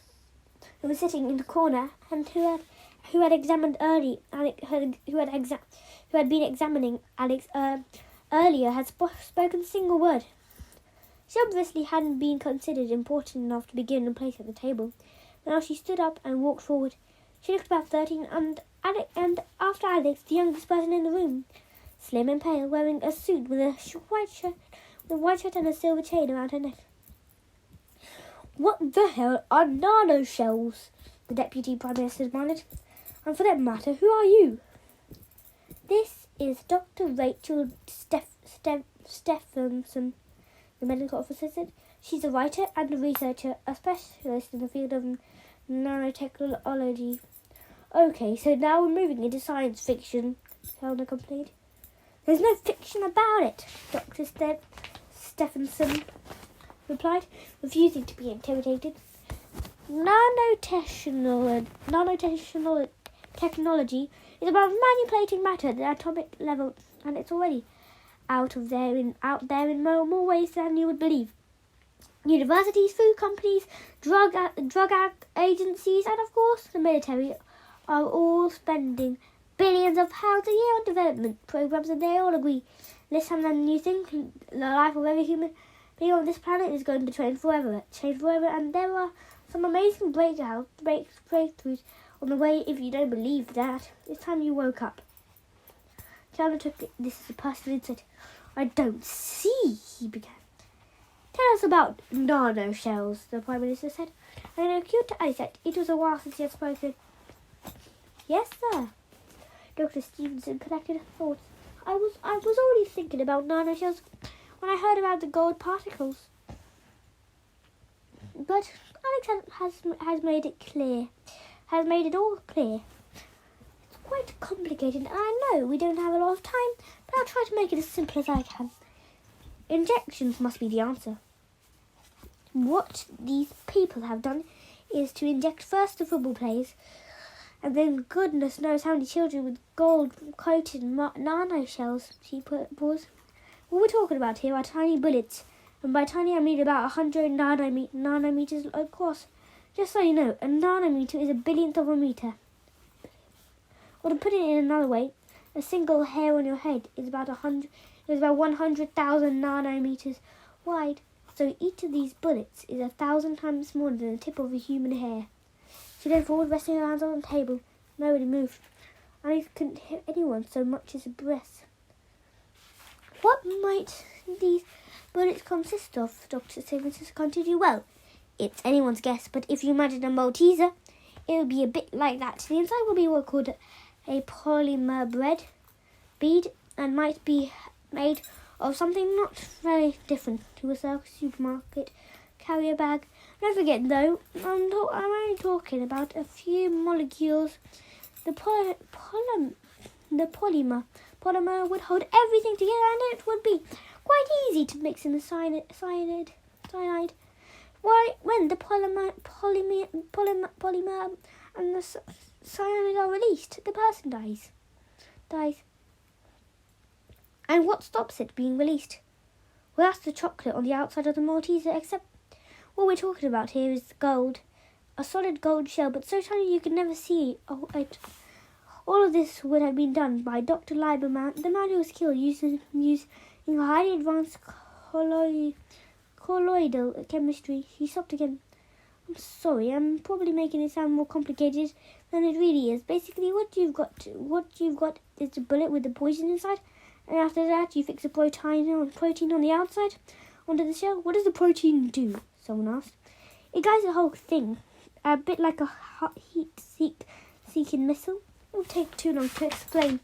who was sitting in the corner and who had examined early, who had been examining Alex earlier, had spoken a single word. She obviously hadn't been considered important enough to be given a place at the table. Now she stood up and walked forward. She looked about 13, and after Alex, the youngest person in the room, slim and pale, wearing a suit with a white shirt and a silver chain around her neck. What the hell are nano shells? The Deputy Prime Minister demanded. And for that matter, who are you? This is Dr. Rachel Stephenson, the medical officer said. She's a writer and a researcher, a specialist in the field of nanotechnology. Okay, so now we're moving into science fiction, Kellner complained. There's no fiction about it, Dr. Stephenson replied, refusing to be intimidated. Nanotechnology is about manipulating matter at the atomic level, and it's already out there in more ways than you would believe. Universities, food companies, drug agencies, and of course the military are all spending billions of pounds a year on development programs, and they all agree this time than you think the life of every human being on this planet is going to change forever, and there are some amazing breakthroughs on the way. If you don't believe that, it's time you woke up. Kellner took this as a personal insight. I don't see, he began. Tell us about nano shells, the Prime Minister said. And in a cute accent, it was a while since he had spoken. Yes, sir. Dr. Stevenson collected her thoughts. I was already thinking about nano shells when I heard about the gold particles. But Alex has made it clear. Has made it all clear. It's quite complicated, and I know we don't have a lot of time, but I'll try to make it as simple as I can. Injections must be the answer. What these people have done is to inject first the football players, and then goodness knows how many children with gold-coated nano shells. She paused. What we're talking about here are tiny bullets, and by tiny I mean about 100 nanometers across. Just so you know, a nanometer is a billionth of a meter. Or to put it in another way, a single hair on your head is about 100,000 nanometers wide. So each of these bullets is 1,000 times smaller than the tip of a human hair. She leaned forward, resting her hands on the table. Nobody moved. I couldn't hear anyone so much as a breath. What might these bullets consist of? Dr. Stevenson continued. Well, it's anyone's guess, but if you imagine a Malteser, it would be a bit like that. The inside will be what called a polymer bead and might be made of something not very different to a supermarket carrier bag. Don't forget, though, I'm only talking about a few molecules. The polymer would hold everything together, and it would be quite easy to mix in the cyanide. Why, when the polymer and the cyanide are released, the person dies. And what stops it being released? Well, that's the chocolate on the outside of the Malteser, except what we're talking about here is gold. A solid gold shell, but so tiny you could never see it. All of this would have been done by Dr. Lieberman, the man who was killed using highly advanced colloidal chemistry. He stopped again. I'm sorry, I'm probably making it sound more complicated than it really is. Basically, what you've got is a bullet with the poison inside, and after that, you fix a protein on the outside onto the shell. What does the protein do? Someone asked. It guides the whole thing, a bit like a heat-seeking missile. It will take too long to explain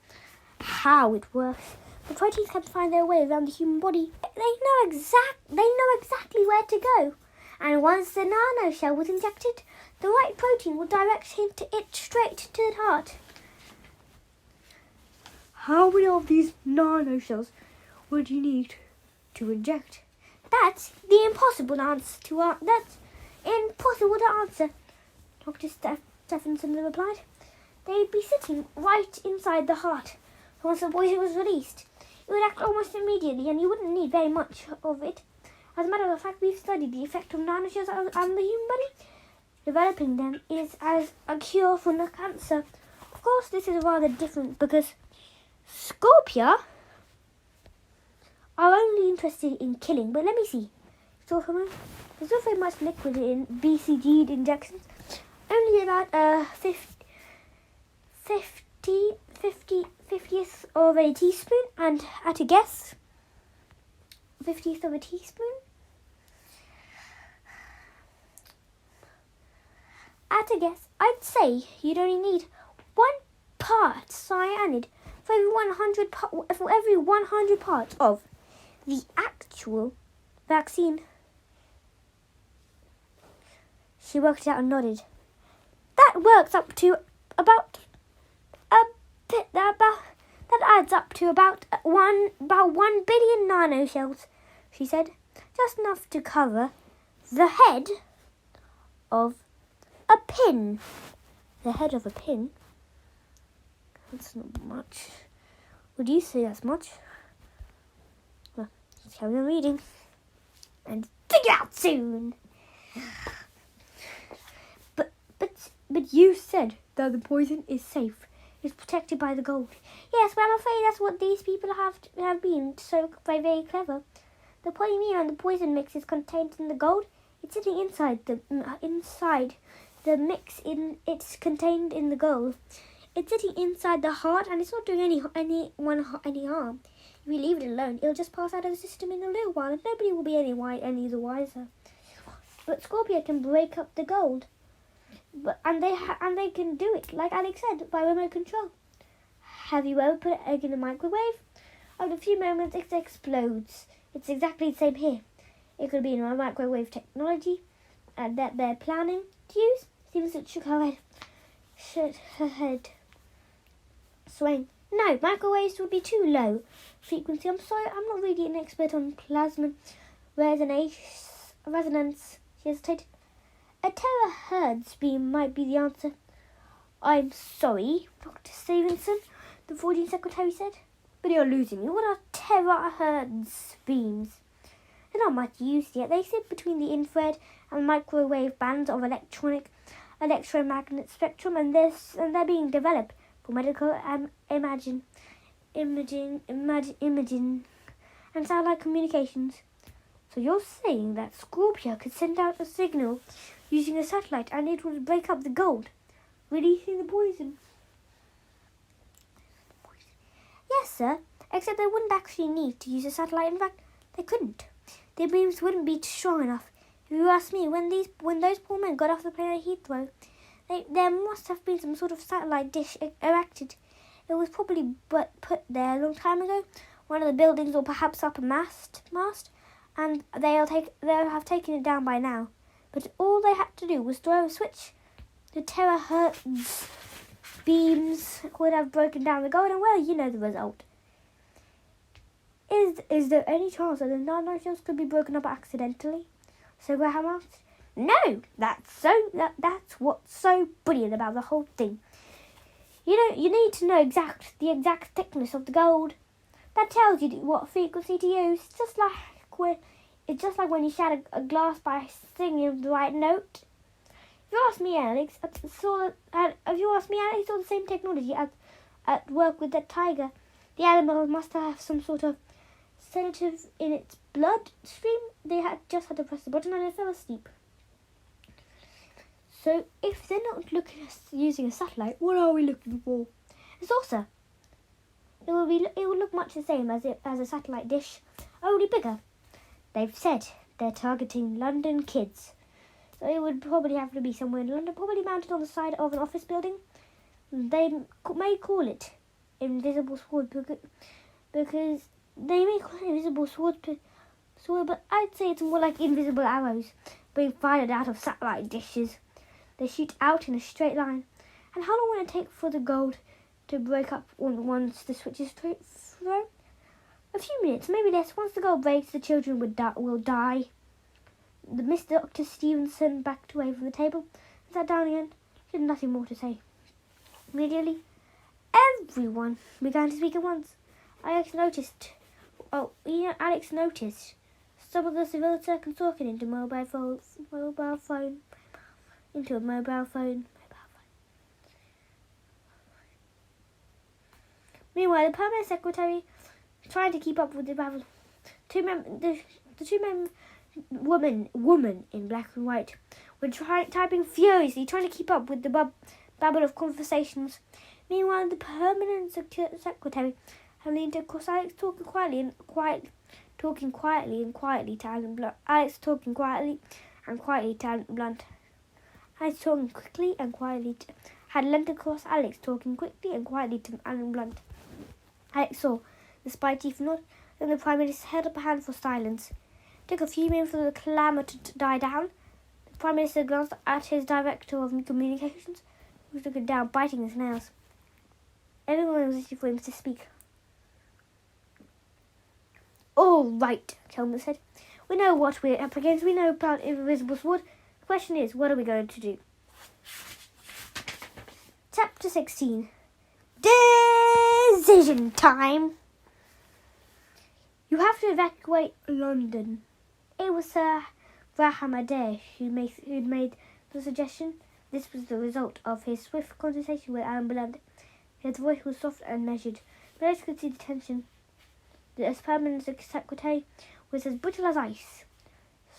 how it works. The proteins can find their way around the human body. They know exactly where to go. And once the nano shell was injected, the right protein will direct it straight to the heart. How many of these nano shells would you need to inject? That's the impossible answer to answer. Dr. Stephenson replied. They'd be sitting right inside the heart. Once the poison was released, it would act almost immediately, and you wouldn't need very much of it. As a matter of fact, we've studied the effect of nanoshells on the human body. Developing them is as a cure for cancer. Of course, this is rather different because SCORPIA are only interested in killing. But let me see. There's not very much liquid in BCG injections. Only about 50th of a teaspoon, and at a guess, 50th of a teaspoon. At a guess, I'd say you'd only need 1 part cyanide for every 100 parts of the actual vaccine. She worked it out and nodded. That works up to about that adds up to about 1 billion nanoshells, she said. Just enough to cover the head of a pin. The head of a pin? That's not much. Would you say that's much? Well, let's carry on reading and figure out soon. But you said that the poison is safe. It's protected by the gold. Yes, but I'm afraid that's what these people have been so very clever. The polymer and the poison mix is contained in the gold. It's sitting inside the mix. It's contained in the gold. It's sitting inside the heart, and it's not doing any harm. If you leave it alone, it'll just pass out of the system in a little while, and nobody will be any the wiser. But SCORPIA can break up the gold. And they can do it, like Alex said, by remote control. Have you ever put an egg in a microwave? After a few moments, it explodes. It's exactly the same here. It could be in a microwave technology that they're planning to use. Stevenson shook her head, swaying. No, microwaves would be too low frequency. I'm sorry, I'm not really an expert on plasma resonance. She hesitated. A terahertz beam might be the answer. I'm sorry, Dr. Stevenson, the 14th secretary said, but you're losing me. What are terahertz beams? They're not much used yet. They sit between the infrared and microwave bands of electromagnetic spectrum, and they're being developed for medical imaging and satellite communications. So you're saying that Scorpia could send out a signal using a satellite and it would break up the gold, releasing the poison? Yes, sir, except they wouldn't actually need to use a satellite. In fact, they couldn't. Their beams wouldn't be strong enough. If you ask me, when those poor men got off the plane at Heathrow, there must have been some sort of satellite dish erected. It was probably put there a long time ago, one of the buildings, or perhaps up a mast, and they'll have taken it down by now. But all they had to do was throw a switch. The terahertz beams would have broken down the gold, and well, you know the result. Is there any chance that the nanoparticles could be broken up accidentally? So Graham asked. No, that's what's so brilliant about the whole thing. You need to know the exact thickness of the gold. That tells you what frequency to use. It's just like when you shatter a glass by singing the right note. If you ask me, Alex, I saw the same technology at work with that tiger. The animal must have some sort of sedative in its bloodstream. They just had to press the button and it fell asleep. So if they're not looking at using a satellite, what are we looking for? A saucer. It will look much the same as a satellite dish, only bigger. They've said they're targeting London kids. So it would probably have to be somewhere in London, probably mounted on the side of an office building. They may call it invisible sword because they may call it invisible sword, but I'd say it's more like invisible arrows being fired out of satellite dishes. They shoot out in a straight line. And how long will it take for the gold to break up once the switch is thrown? A few minutes, maybe less. Once the gold breaks, the children will die. Mr. Dr. Stevenson backed away from the table and sat down again. He had nothing more to say. Immediately, everyone began to speak at once. Alex noticed some of the civil circle talking into a mobile phone. Meanwhile, the permanent secretary tried to keep up with the babble. Woman in black and white were typing furiously, trying to keep up with the babble of conversations. Meanwhile, the permanent secretary had leaned across Alex, talking quietly and quietly to Alan Blunt. Alex talking quietly and quietly to Alan Blunt. Alex talking quickly and quietly had leant across Alex, talking quickly and quietly to Alan Blunt. Alex saw, despite chief nod, then the Prime Minister held up a hand for silence. It took a few minutes for the clamour to die down. The Prime Minister glanced at his Director of Communications, who took it down, biting his nails. Everyone was waiting for him to speak. All right, Chelmer said. We know what we're up against. We know about invisible sword. The question is, what are we going to do? Chapter 16. Decision time. You have to evacuate London. It was Sir Graham Adair who'd made the suggestion. This was the result of his swift conversation with Alan Blunt. His voice was soft and measured, but Alex could see the tension. The permanent secretary was as brittle as ice.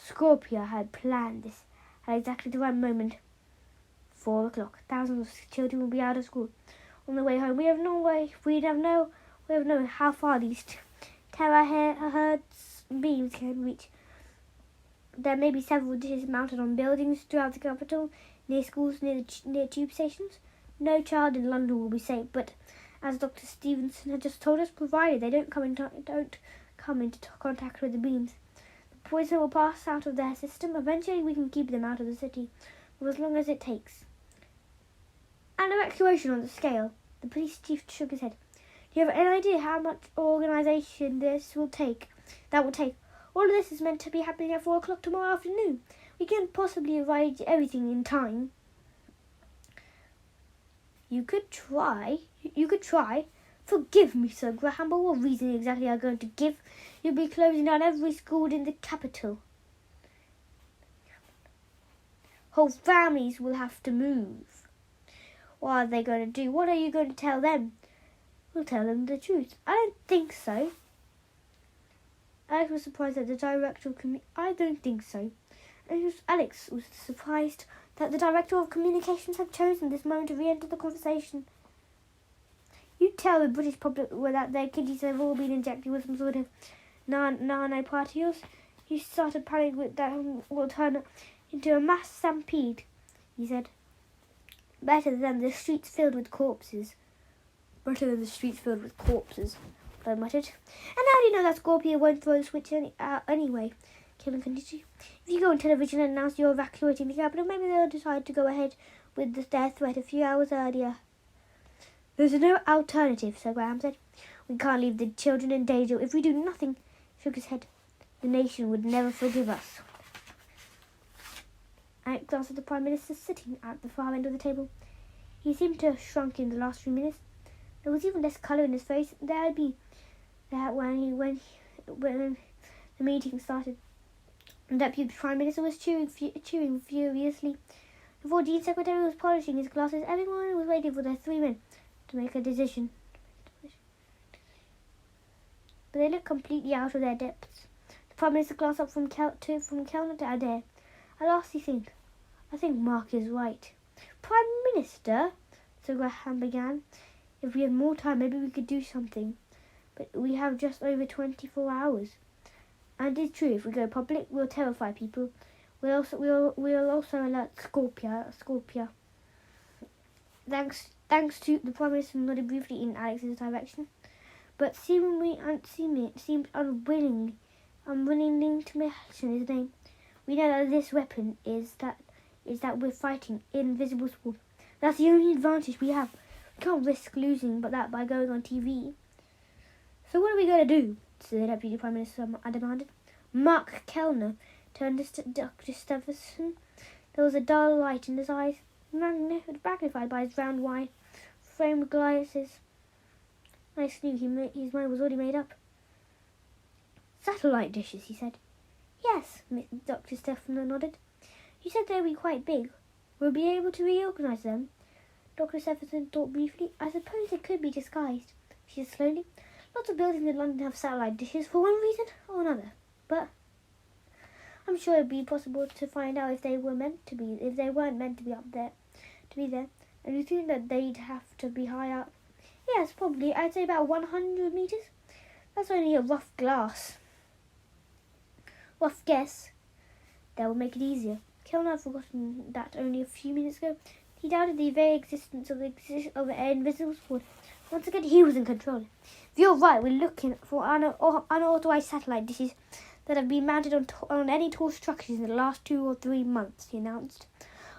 Scorpia had planned this at exactly the right moment. 4 o'clock. Thousands of children will be out of school. On the way home, we have no way of knowing how far these terahertz beams can reach. There may be several dishes mounted on buildings throughout the capital, near schools, near tube stations. No child in London will be safe, but as Dr. Stevenson had just told us, provided they don't come into contact with the beams, the poison will pass out of their system. Eventually, we can keep them out of the city for as long as it takes. An evacuation on the scale. The police chief shook his head. Do you have any idea how much organisation that will take? All of this is meant to be happening at 4 o'clock tomorrow afternoon. We can't possibly arrange everything in time. You could try. Forgive me, Sir Graham, but what reason exactly are you going to give You'll be closing down every school in the capital. Whole families will have to move. What are they going to do? What are you going to tell them? We'll tell them the truth. I don't think so. Alex was surprised that the director of I don't think so. Alex was surprised that the director of communications had chosen this moment to re-enter the conversation. You tell the British public that their kiddies have all been injected with some sort of nanoparticles. You started panic with that will turn into a mass stampede, he said. Better than the streets filled with corpses. I muttered. And how do you know that SCORPIA won't throw the switch anyway? Killing continued. If you go on television and announce you're evacuating the capital, maybe they'll decide to go ahead with their threat a few hours earlier. There's no alternative, Sir Graham said. We can't leave the children in danger. If we do nothing, shook his head, the nation would never forgive us. Alex glanced at the Prime Minister sitting at the far end of the table. He seemed to have shrunk in the last few minutes. There was even less colour in his face than there had been when the meeting started. The Deputy Prime Minister was chewing furiously. The 14th Secretary was polishing his glasses. Everyone was waiting for their 3 men to make a decision. But they looked completely out of their depths. The Prime Minister glanced up from Kellner to Adair. At last I think Mark is right. Prime Minister, Sir Graham began. If we had more time, maybe we could do something. But we have just over 24 hours. And it's true, if we go public, we'll terrify people. We'll also alert SCORPIA. Thanks to the Prime Minister nodded briefly in Alex's direction, but seemed unwilling to mention his name. We know that this weapon is that we're fighting invisible sword. That's the only advantage we have. We can't risk losing that by going on TV. So what are we going to do? The Deputy Prime Minister demanded. Mark Kellner turned to Dr. Stephenson. There was a dull light in his eyes, magnified by his round, wide-framed glasses. I knew his mind was already made up. Satellite dishes, he said. Yes, Dr. Stephenson nodded. You said they'd be quite big. We'll be able to reorganize them. Dr. Stephenson thought briefly. I suppose they could be disguised, she said slowly. Lots of buildings in London have satellite dishes for one reason or another. But I'm sure it'd be possible to find out if they weren't meant to be up there, to be there. And you think that they'd have to be high up? Yes, probably. I'd say about 100 meters. That's only a rough guess. That will make it easier. Kellner had forgotten that only a few minutes ago. He doubted the very existence of an invisible sword. Once again, he was in control. If you're right, we're looking for unauthorized satellite dishes that have been mounted on any tall structures in the last 2 or 3 months, he announced.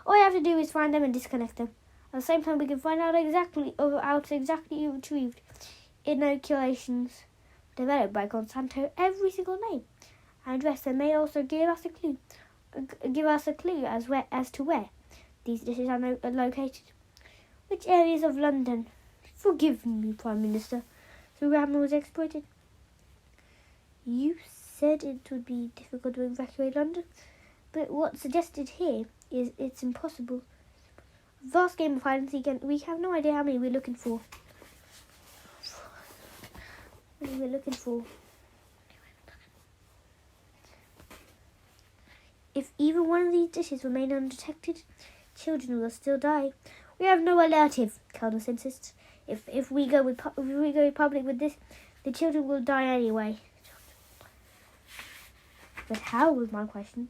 All you have to do is find them and disconnect them. At the same time, we can find out exactly retrieved inoculations developed by Constanto, every single name and address. They may also give us a clue as to where these dishes are located. Which areas of London? Forgive me, Prime Minister. Sir Graham was exploited. You said it would be difficult to evacuate London, but what's suggested here is it's impossible. Vast game of hide and seek, and we have no idea how many we're looking for. If even one of these dishes remain undetected, children will still die. We have no alternative, Cadmus insists. If we go public with this, the children will die anyway. But how was my question?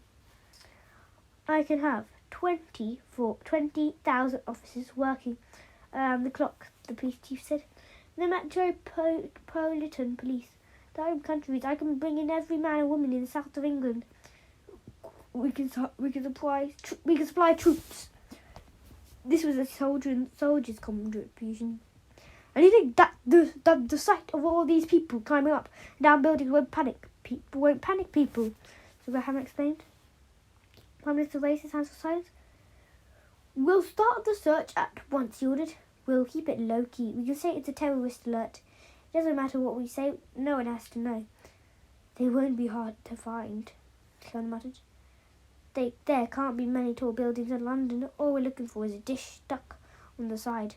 I can have 20,000 officers working around the clock, the police chief said. The Metropolitan Police, the home countries, I can bring in every man and woman in the south of England. We can supply troops. This was a soldier's contribution. And you think that the sight of all these people climbing up and down buildings won't panic people? So Graham explained. Prime Minister raised his hands for silence. We'll start the search at once, he ordered. We'll keep it low-key. We can say it's a terrorist alert. It doesn't matter what we say. No one has to know. They won't be hard to find, Clem muttered. There can't be many tall buildings in London. All we're looking for is a dish stuck on the side.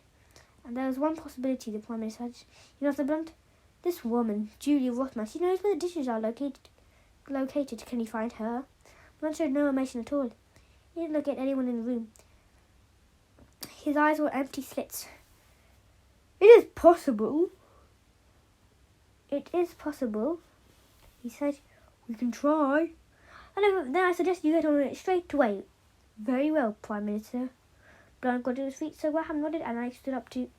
And there was one possibility, the Prime Minister said. You know, Mr. Blunt, this woman, Julia Rothman, she knows where the dishes are located. Can you find her? Blunt showed no emotion at all. He didn't look at anyone in the room. His eyes were empty slits. It is possible, he said. We can try. And then I suggest you get on it straight away. Very well, Prime Minister. Blunt got to his feet, so Graham nodded and I stood up too,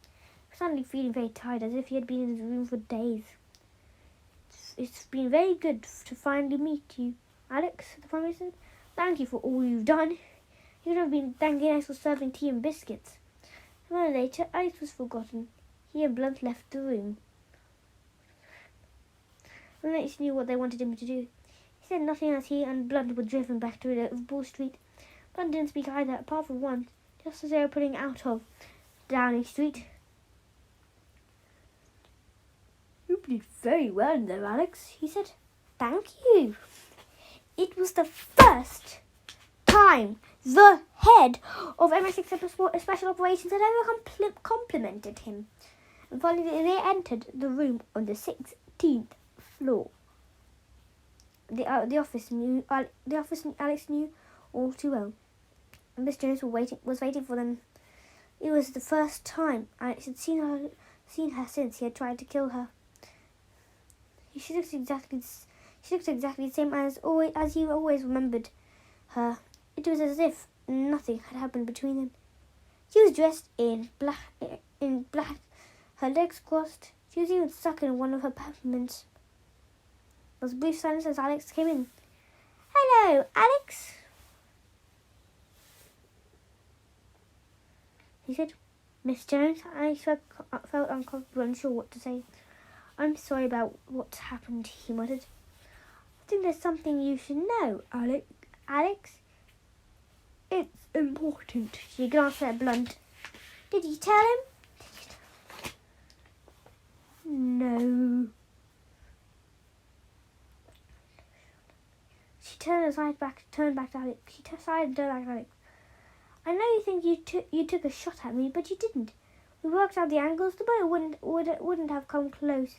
suddenly feeling very tired, as if he had been in his room for days. It's been very good to finally meet you, Alex, the Prime Minister. Thank you for all you've done. You would have been thanking Alex for serving tea and biscuits. A moment later, Alex was forgotten. He and Blunt left the room. And Alex knew what they wanted him to do. He said nothing as he and Blunt were driven back to Liverpool Street. Blunt didn't speak either, apart from once, just as they were putting out of Downing Street. You did very well there, Alex, he said. Thank you. It was the first time the head of MI6 Special Operations had ever complimented him. And finally they entered the room on the 16th floor. The office Alex knew all too well. And Miss Jones was waiting for them. It was the first time Alex had seen her since he had tried to kill her. She looked exactly the same as he always remembered her. It was as if nothing had happened between them. She was dressed in black, her legs crossed. She was even stuck in one of her peppermints. There was a brief silence as Alex came in. Hello, Alex, he said. Miss Jones, Alex felt uncomfortable and unsure what to say. I'm sorry about what happened, he muttered. I think there's something you should know, Alex. It's important. She glanced at Blunt. Did you tell him? No. She turned back to Alex. I know you think you took a shot at me, but you didn't. We worked out the angles. The boat wouldn't have come close.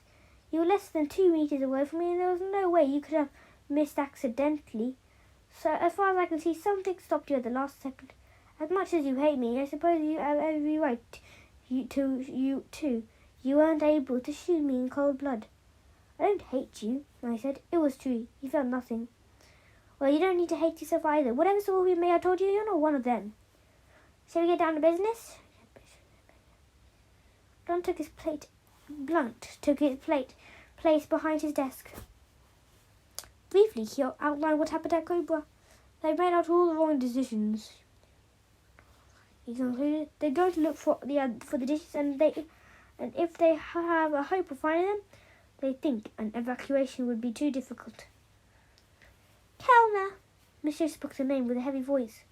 You were less than 2 meters away from me, and there was no way you could have missed accidentally. So, as far as I can see, something stopped you at the last second. As much as you hate me, I suppose you have every right to. You weren't able to shoot me in cold blood. I don't hate you, I said. It was true. You felt nothing. Well, you don't need to hate yourself either. Whatever story may have told you, you're not one of them. Shall we get down to business? Blunt took his place behind his desk. Briefly, he outlined what happened at Cobra. They made out all the wrong decisions. He concluded they're going to look for the dishes, and if they have a hope of finding them, they think an evacuation would be too difficult. Kellner, Monsieur spoke the name with a heavy voice.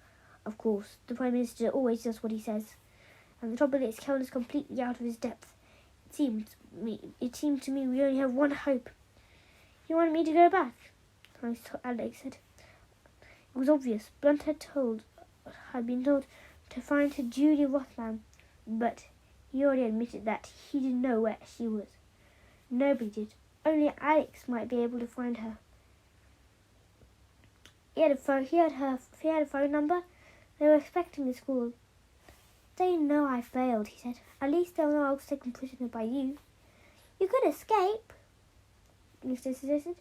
Of course, the Prime Minister always does what he says. And the trouble is, Kellner's completely out of his depth. It seemed to me we only have one hope. You want me to go back? Alex said. It was obvious. Blunt had been told to find Julia Rothman, but he already admitted that he didn't know where she was. Nobody did. Only Alex might be able to find her. He had a phone number. They were expecting his call. They know I failed, he said. At least they'll know I was taken prisoner by you. You could escape, Mr. suggested.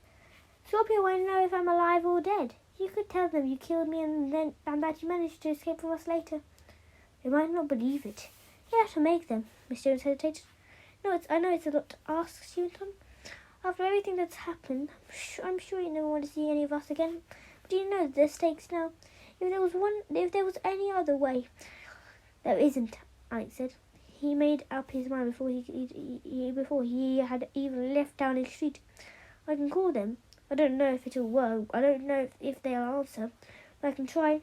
Scorpia won't know if I'm alive or dead. You could tell them you killed me and that you managed to escape from us later. They might not believe it. You have to make them, Miss Jones hesitated. I know it's a lot to ask, she went on. After everything that's happened, I'm sure you never want to see any of us again. But you know the stakes now. If there was any other way. There isn't, Alex said. He made up his mind before he had even left Downing Street. I can call them. I don't know if it'll work. I don't know if they'll answer, but I can try.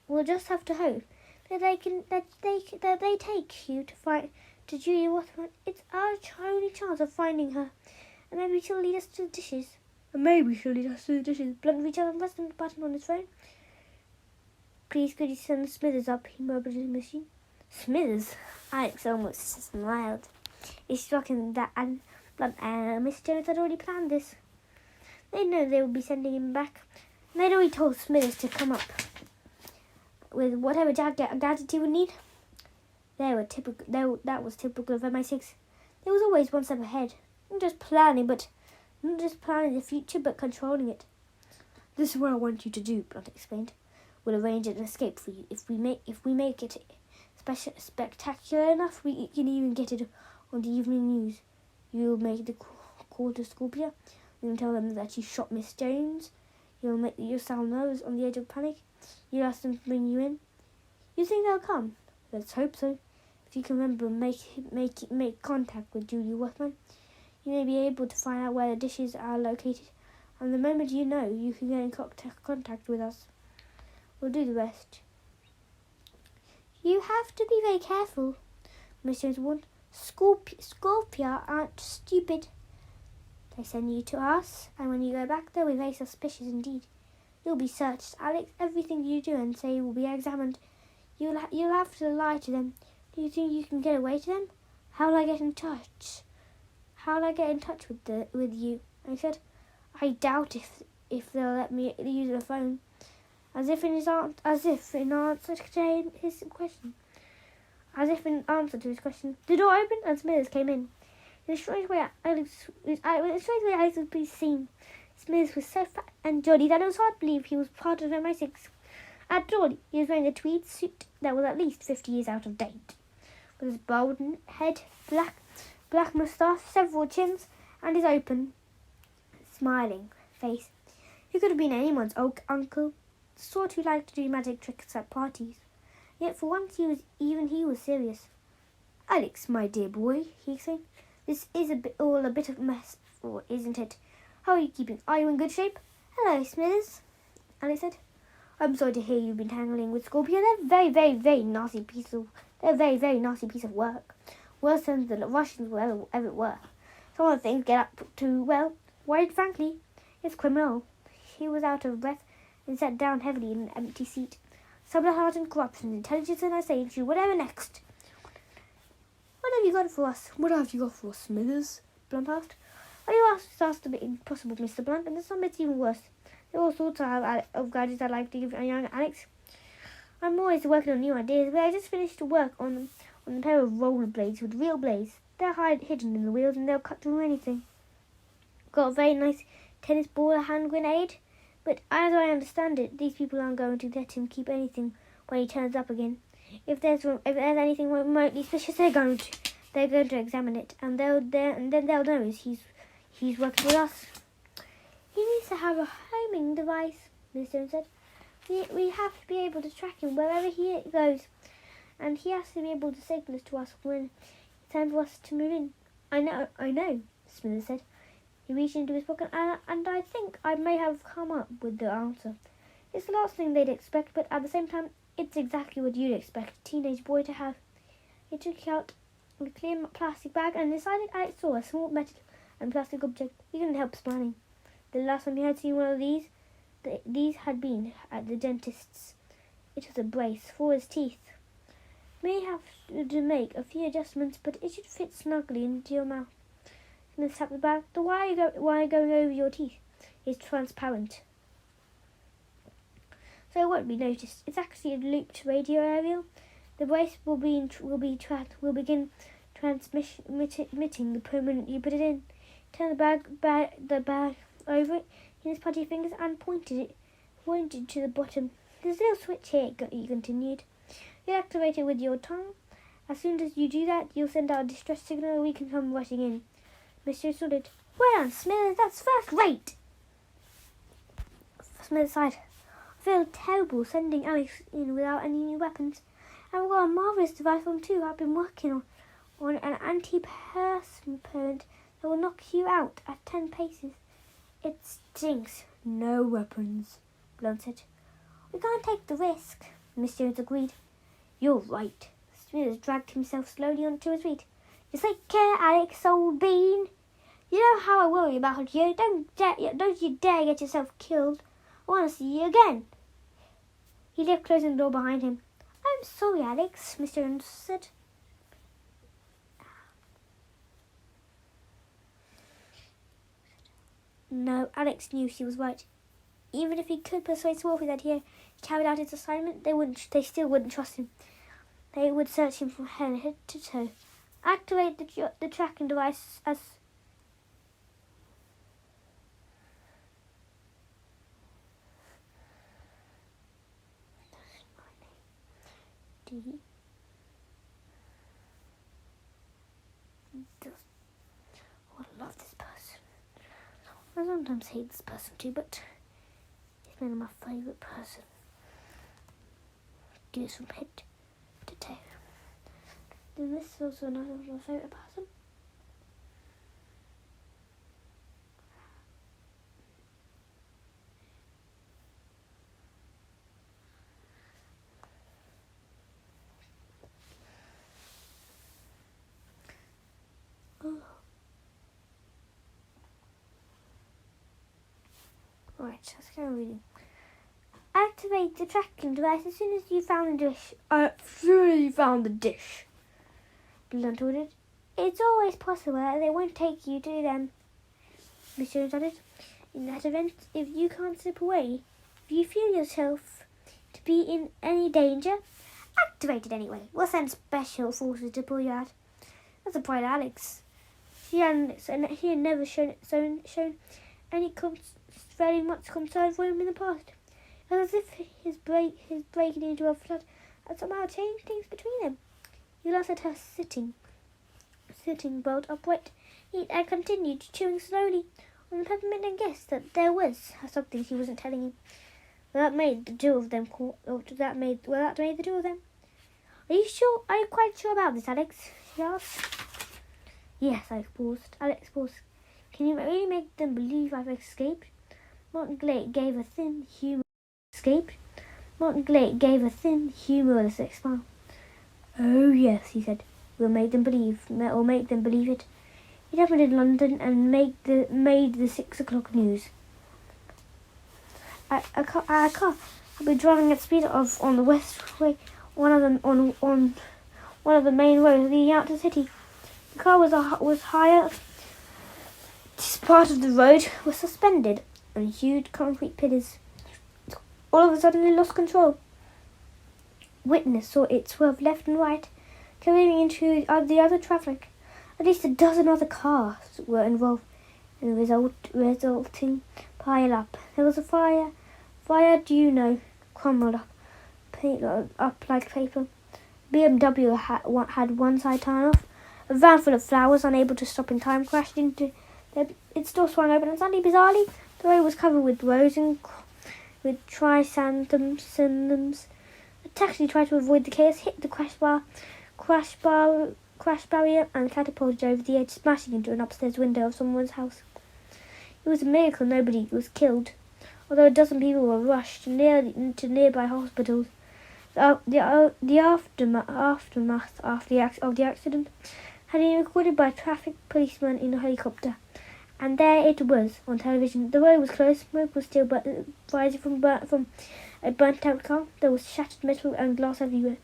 We'll just have to hope that they take you to Julia Rothman. It's our only chance of finding her, and maybe she'll lead us to the dishes. And maybe surely just do the dishes. Blunt reached out and pressed the button on his phone. Please, could you send Smithers up? He murmured in the machine. Smithers? Alex almost smiled. It struck him that Blunt and Miss Jones had already planned this. They know they would be sending him back. And they'd already told Smithers to come up with whatever gadget he would need. That was typical of MI6. There was always one step ahead. Not just planning the future, but controlling it. This is what I want you to do, Blunt explained. We'll arrange an escape for you. If we make it spectacular enough, we can even get it on the evening news. You'll make the call to SCORPIA. You'll tell them that you shot Miss Jones. You'll sound nervous on the edge of panic. You'll ask them to bring you in. You think they'll come? Let's hope so. If you can remember, make contact with Julie Worthman. You may be able to find out where the dishes are located. And the moment you know, you can get in contact with us. We'll do the rest. You have to be very careful, Miss Jones warned. Scorpia aren't stupid. They send you to us, and when you go back, they'll be very suspicious indeed. You'll be searched, Alex. Everything you do and say will be examined. You'll have to lie to them. Do you think you can get away to them? How will I get in touch? With you? I said. I doubt if they'll let me use the phone. As if in answer to his question, the door opened and Smithers came in. In a strange way, Alex would be seen. Smithers was so fat and jolly that it was hard to believe he was part of MI6. At all, he was wearing a tweed suit that was at least 50 years out of date. With his bald head, black moustache, several chins, and his open, smiling face. He could have been anyone's old uncle, the sort who liked to do magic tricks at parties. Yet for once he was serious. Alex, my dear boy, he exclaimed, this is all a bit of a mess, isn't it? How are you keeping? Are you in good shape? Hello, Smithers, Alex said. I'm sorry to hear you've been tangling with Scorpia. They're very, very, very nasty piece of work. Worse than the Russians will ever were. Some of the things get up to, well, quite frankly, it's criminal. He was out of breath and sat down heavily in an empty seat. Subterfuge and corruption, intelligence and I say to you, whatever next? What have you got for us? What have you got for us, Smithers? Blunt asked. Well, you asked a bit impossible, Mr. Blunt, and there's some bits even worse. There are all sorts of gadgets I'd like to give young Alex. I'm always working on new ideas, but I just finished work on a pair of rollerblades with real blades. They're hidden in the wheels and they'll cut through anything. Got a very nice tennis ball, a hand grenade, but as I understand it, these people aren't going to let him keep anything when he turns up again. If there's anything remotely suspicious, they're going to examine it, and then they'll know he's working with us. He needs to have a homing device, Miss Jones said. We have to be able to track him wherever he goes, and he has to be able to signal to us when it's time for us to move in. I know, Smithers said. He reached into his pocket, and I think I may have come up with the answer. It's the last thing they'd expect, but at the same time, it's exactly what you'd expect a teenage boy to have. He took out a clear plastic bag and decided I saw a small metal and plastic object. He couldn't help smiling. The last time he had seen one of these had been at the dentist's. It was a brace for his teeth. May have to make a few adjustments, but it should fit snugly into your mouth. Smith tapped the bag. The wire going over your teeth is transparent, so it won't be noticed. It's actually a looped radio aerial. The brace will begin transmitting the moment you put it in. Turn the bag over it in his pudgy fingers and pointed to the bottom. There's a little switch here, he continued. You activate it with your tongue. As soon as you do that, you'll send out a distress signal and we can come rushing in. Mr. Solid. Well done, Smithers, that's first rate. Smithers sighed. I feel terrible sending Alex in without any new weapons. And we've got a marvellous device on too. I've been working on an anti-perspirant that will knock you out at 10 paces. It stinks. No weapons, Blunt said. We can't take the risk, Miss Jones agreed. You're right. Smithers dragged himself slowly onto his feet. Just take care, Alex, old bean. You know how I worry about you. Don't you dare get yourself killed. I want to see you again. He left, closing the door behind him. I'm sorry, Alex, Mr. Jones said. No, Alex knew she was right. Even if he could persuade Scorpia that he carried out his assignment, they still wouldn't trust him. They would search him from head to toe. Activate the tracking device as... D. I love this person. I sometimes hate this person too, but he's been my favourite person. Do this from head to toe. Then this is also another my favourite person. Right, let's go reading. Activate the tracking device as soon as you found the dish. Found the dish. Blunt ordered. It's always possible that they won't take you to them. Mr. Jones added. In that event, if you can't slip away, if you feel yourself to be in any danger, activate it anyway. We'll send special forces to pull you out. That's a bright Alex. He had never shown any very much concern for him in the past. It was as if his breaking into a flood had somehow changed things between them. He glanced at her sitting bolt upright, and continued chewing slowly on the peppermint and guessed that there was something she wasn't telling him. That made the two of them. That made the two of them. Are you sure? Are you quite sure about this, Alex? She asked. Yes, Alex paused. Can you really make them believe I've escaped? Martin Glade gave a thin, humourless smile. Oh yes, he said. We'll make them believe it. It happened in London and made the 6 o'clock news. A car had been driving at speed on the west way, one of the main roads leading out to the city. The car was higher. This part of the road was suspended on huge concrete pillars. All of a sudden, it lost control. Witness saw it swerve left and right, careening into the other traffic. At least a dozen other cars were involved in the resulting pile-up. There was a fire crumbled up like paper. BMW had one side torn off. A van full of flowers, unable to stop in time, crashed into its door, swung open, and suddenly, bizarrely, the road was covered with roses and with chrysanthemums. A taxi tried to avoid the chaos, hit the crash barrier, and catapulted over the edge, smashing into an upstairs window of someone's house. It was a miracle nobody was killed, although a dozen people were rushed to nearby hospitals. The aftermath of the accident had been recorded by a traffic policeman in a helicopter, and there it was on television. The road was closed. Smoke was still rising from a burnt-out car. There was shattered metal and glass everywhere.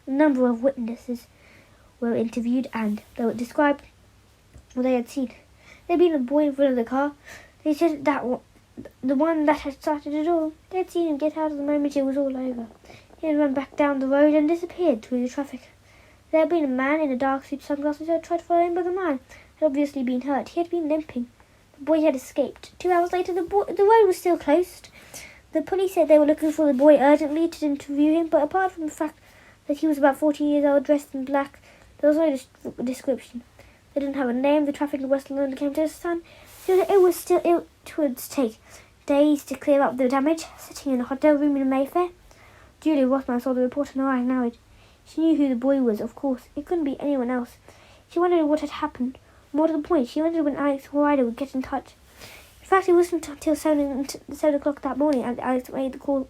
A number of witnesses were interviewed, and they would describe what they had seen. There had been a boy in front of the car. They said that the one that had started it all. They had seen him get out of the moment it was all over. He had run back down the road and disappeared through the traffic. There had been a man in a dark suit, sunglasses, who had tried to follow him, but the man had obviously been hurt. He had been limping. The boy had escaped. 2 hours later, the road was still closed. The police said they were looking for the boy urgently to interview him, but apart from the fact that he was about 14 years old, dressed in black, there was no description. They didn't have a name. The traffic in West London came to a stand. It would take days to clear up the damage. Sitting in a hotel room in Mayfair, Julia Rothman saw the report and her eyes narrowed. She knew who the boy was, of course. It couldn't be anyone else. She wondered what had happened. More to the point, she wondered when Alex Horowitz would get in touch. In fact, it wasn't until 7 o'clock that morning that Alex made the call.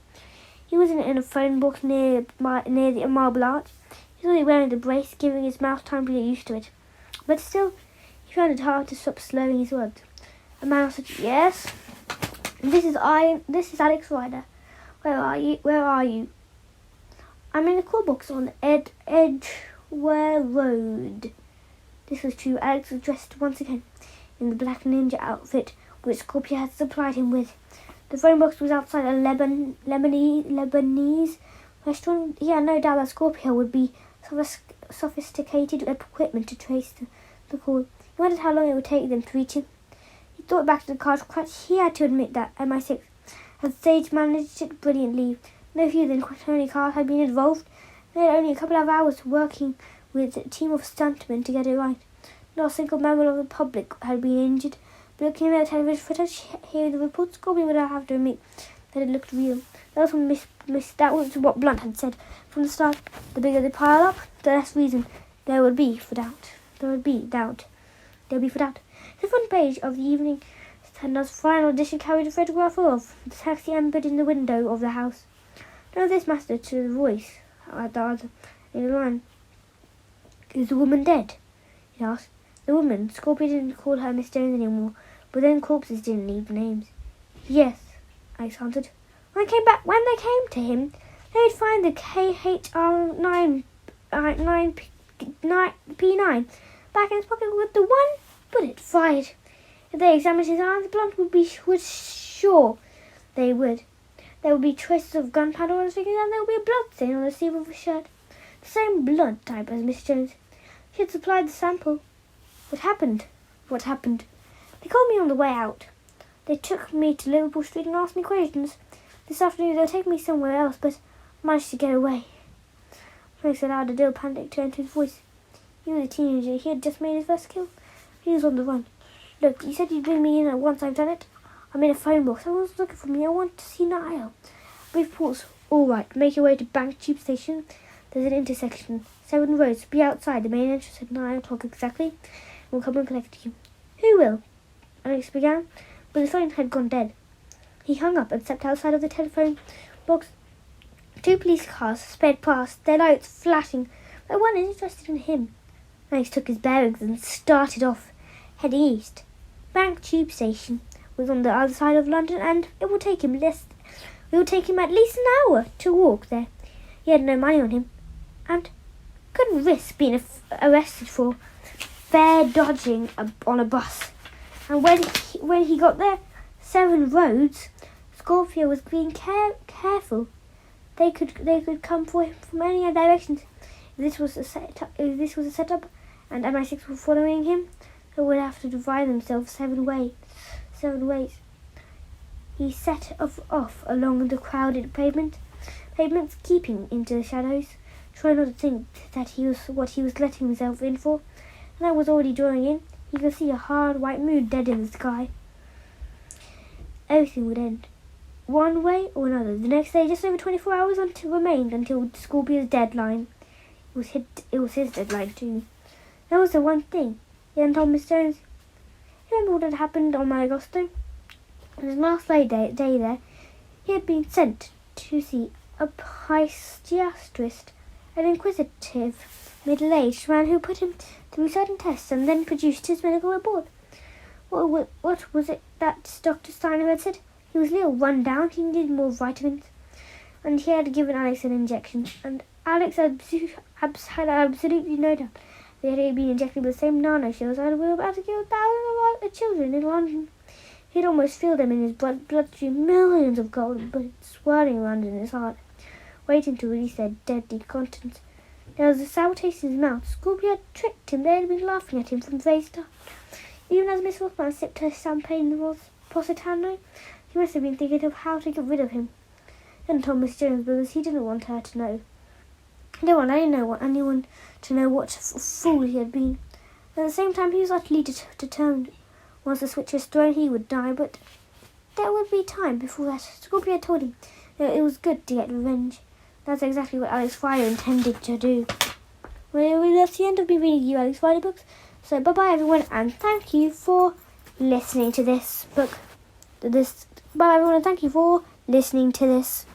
He wasn't in a phone box near the Marble Arch. He was only wearing the brace, giving his mouth time to get used to it. But still, he He found it hard to stop slurring his words. A man said, "Yes? This is Alex Ryder. Where are you? I'm in the call box on Edgware Road." This was true. Alex was dressed once again in the black ninja outfit which Scorpia had supplied him with. The phone box was outside a Lebanese restaurant. He had no doubt that Scorpia would be sophisticated equipment to trace the call. He wondered how long it would take them to reach him. He thought back to the car crash. He had to admit that MI6 had stage managed it brilliantly. No fewer than 20 cars had been involved. They had only a couple of hours working with a team of stuntmen to get it right. Not a single member of the public had been injured. But looking at the television footage, hearing the reports, Scorpia would have to admit that it looked real. That was what Blunt had said from the start. The bigger they pile up, the less reason there would be for doubt. The front page of the Evening Standard's final edition carried a photograph of the taxi embedded in the window of the house. None of this mattered to the voice at the other in the line. "Is the woman dead?" he asked. The woman, Scorpia didn't call her Miss Jones anymore, but then corpses didn't leave names. "Yes," Alex answered. When they came to him, they'd find the KHR9 P9 back in his pocket with the one bullet fired. If they examined his arms, Blunt was sure they would. There would be traces of gunpowder on his fingers, and there would be a blood stain on the sleeve of his shirt. The same blood type as Miss Jones. She had supplied the sample. What happened? They called me on the way out. They took me to Liverpool Street and asked me questions. This afternoon they'll take me somewhere else, but I managed to get away. Alex allowed a little panic to enter his voice. He was a teenager. He had just made his first kill. He was on the run. "Look, you said you'd bring me in once I've done it. I'm in a phone box. Someone's looking for me. I want to see Niall." Brief pause. "All right. Make your way to Bank Tube Station. There's an intersection. 7 roads. Be outside the main entrance at 9 o'clock exactly. We'll come and collect you." "Who will?" Alex began, but the phone had gone dead. He hung up and stepped outside of the telephone box. 2 police cars sped past, their lights flashing, but one interested in him. Alex took his bearings and started off, heading east. Bank Tube Station was on the other side of London, and it would take him at least an hour to walk there. He had no money on him, and couldn't risk being arrested for fare dodging on a bus. And when he got there, 7 roads, Scorpia was being careful. They could come for him from any directions. If this was a setup, and MI6 were following him, they would have to divide themselves 7 ways. He set off along the crowded pavements, keeping into the shadows, trying not to think that he was what he was letting himself in for. And that was already drawing in. He could see a hard white moon dead in the sky. Everything would end, one way or another. The next day, just over 24 hours remained until Scorpia's deadline. It was his deadline too. That was the one thing he hadn't told Miss Jones. You remember what had happened on Malagosto? On his last day there, he had been sent to see a psychiatrist, an inquisitive, middle-aged man who put him through certain tests and then produced his medical report. What was it that Dr. Steiner had said? He was a little run down, he needed more vitamins, and he had given Alex an injection, and Alex had absolutely no doubt that he had been injected with the same nanoshells that were about to kill thousands of children in London. He'd almost filled them in his bloodstream, millions of golden bullets swirling around in his heart, waiting to release their deadly contents. There was a sour taste in his mouth. Scorpia had tricked him. They had been laughing at him from the very start. Even as Miss Rothman sipped her champagne Positano, he must have been thinking of how to get rid of him. He hadn't told Miss Jones because he didn't want her to know. He didn't want anyone to know what a fool he had been. At the same time, he was utterly determined. Once the switch was thrown, he would die, but there would be time before that. Scorpia had told him that it was good to get revenge. That's exactly what Alex Ryder intended to do. Well, that's the end of me reading you Alex Ryder books. So bye-bye everyone, and thank you for listening to this book. Bye everyone, and thank you for listening to this.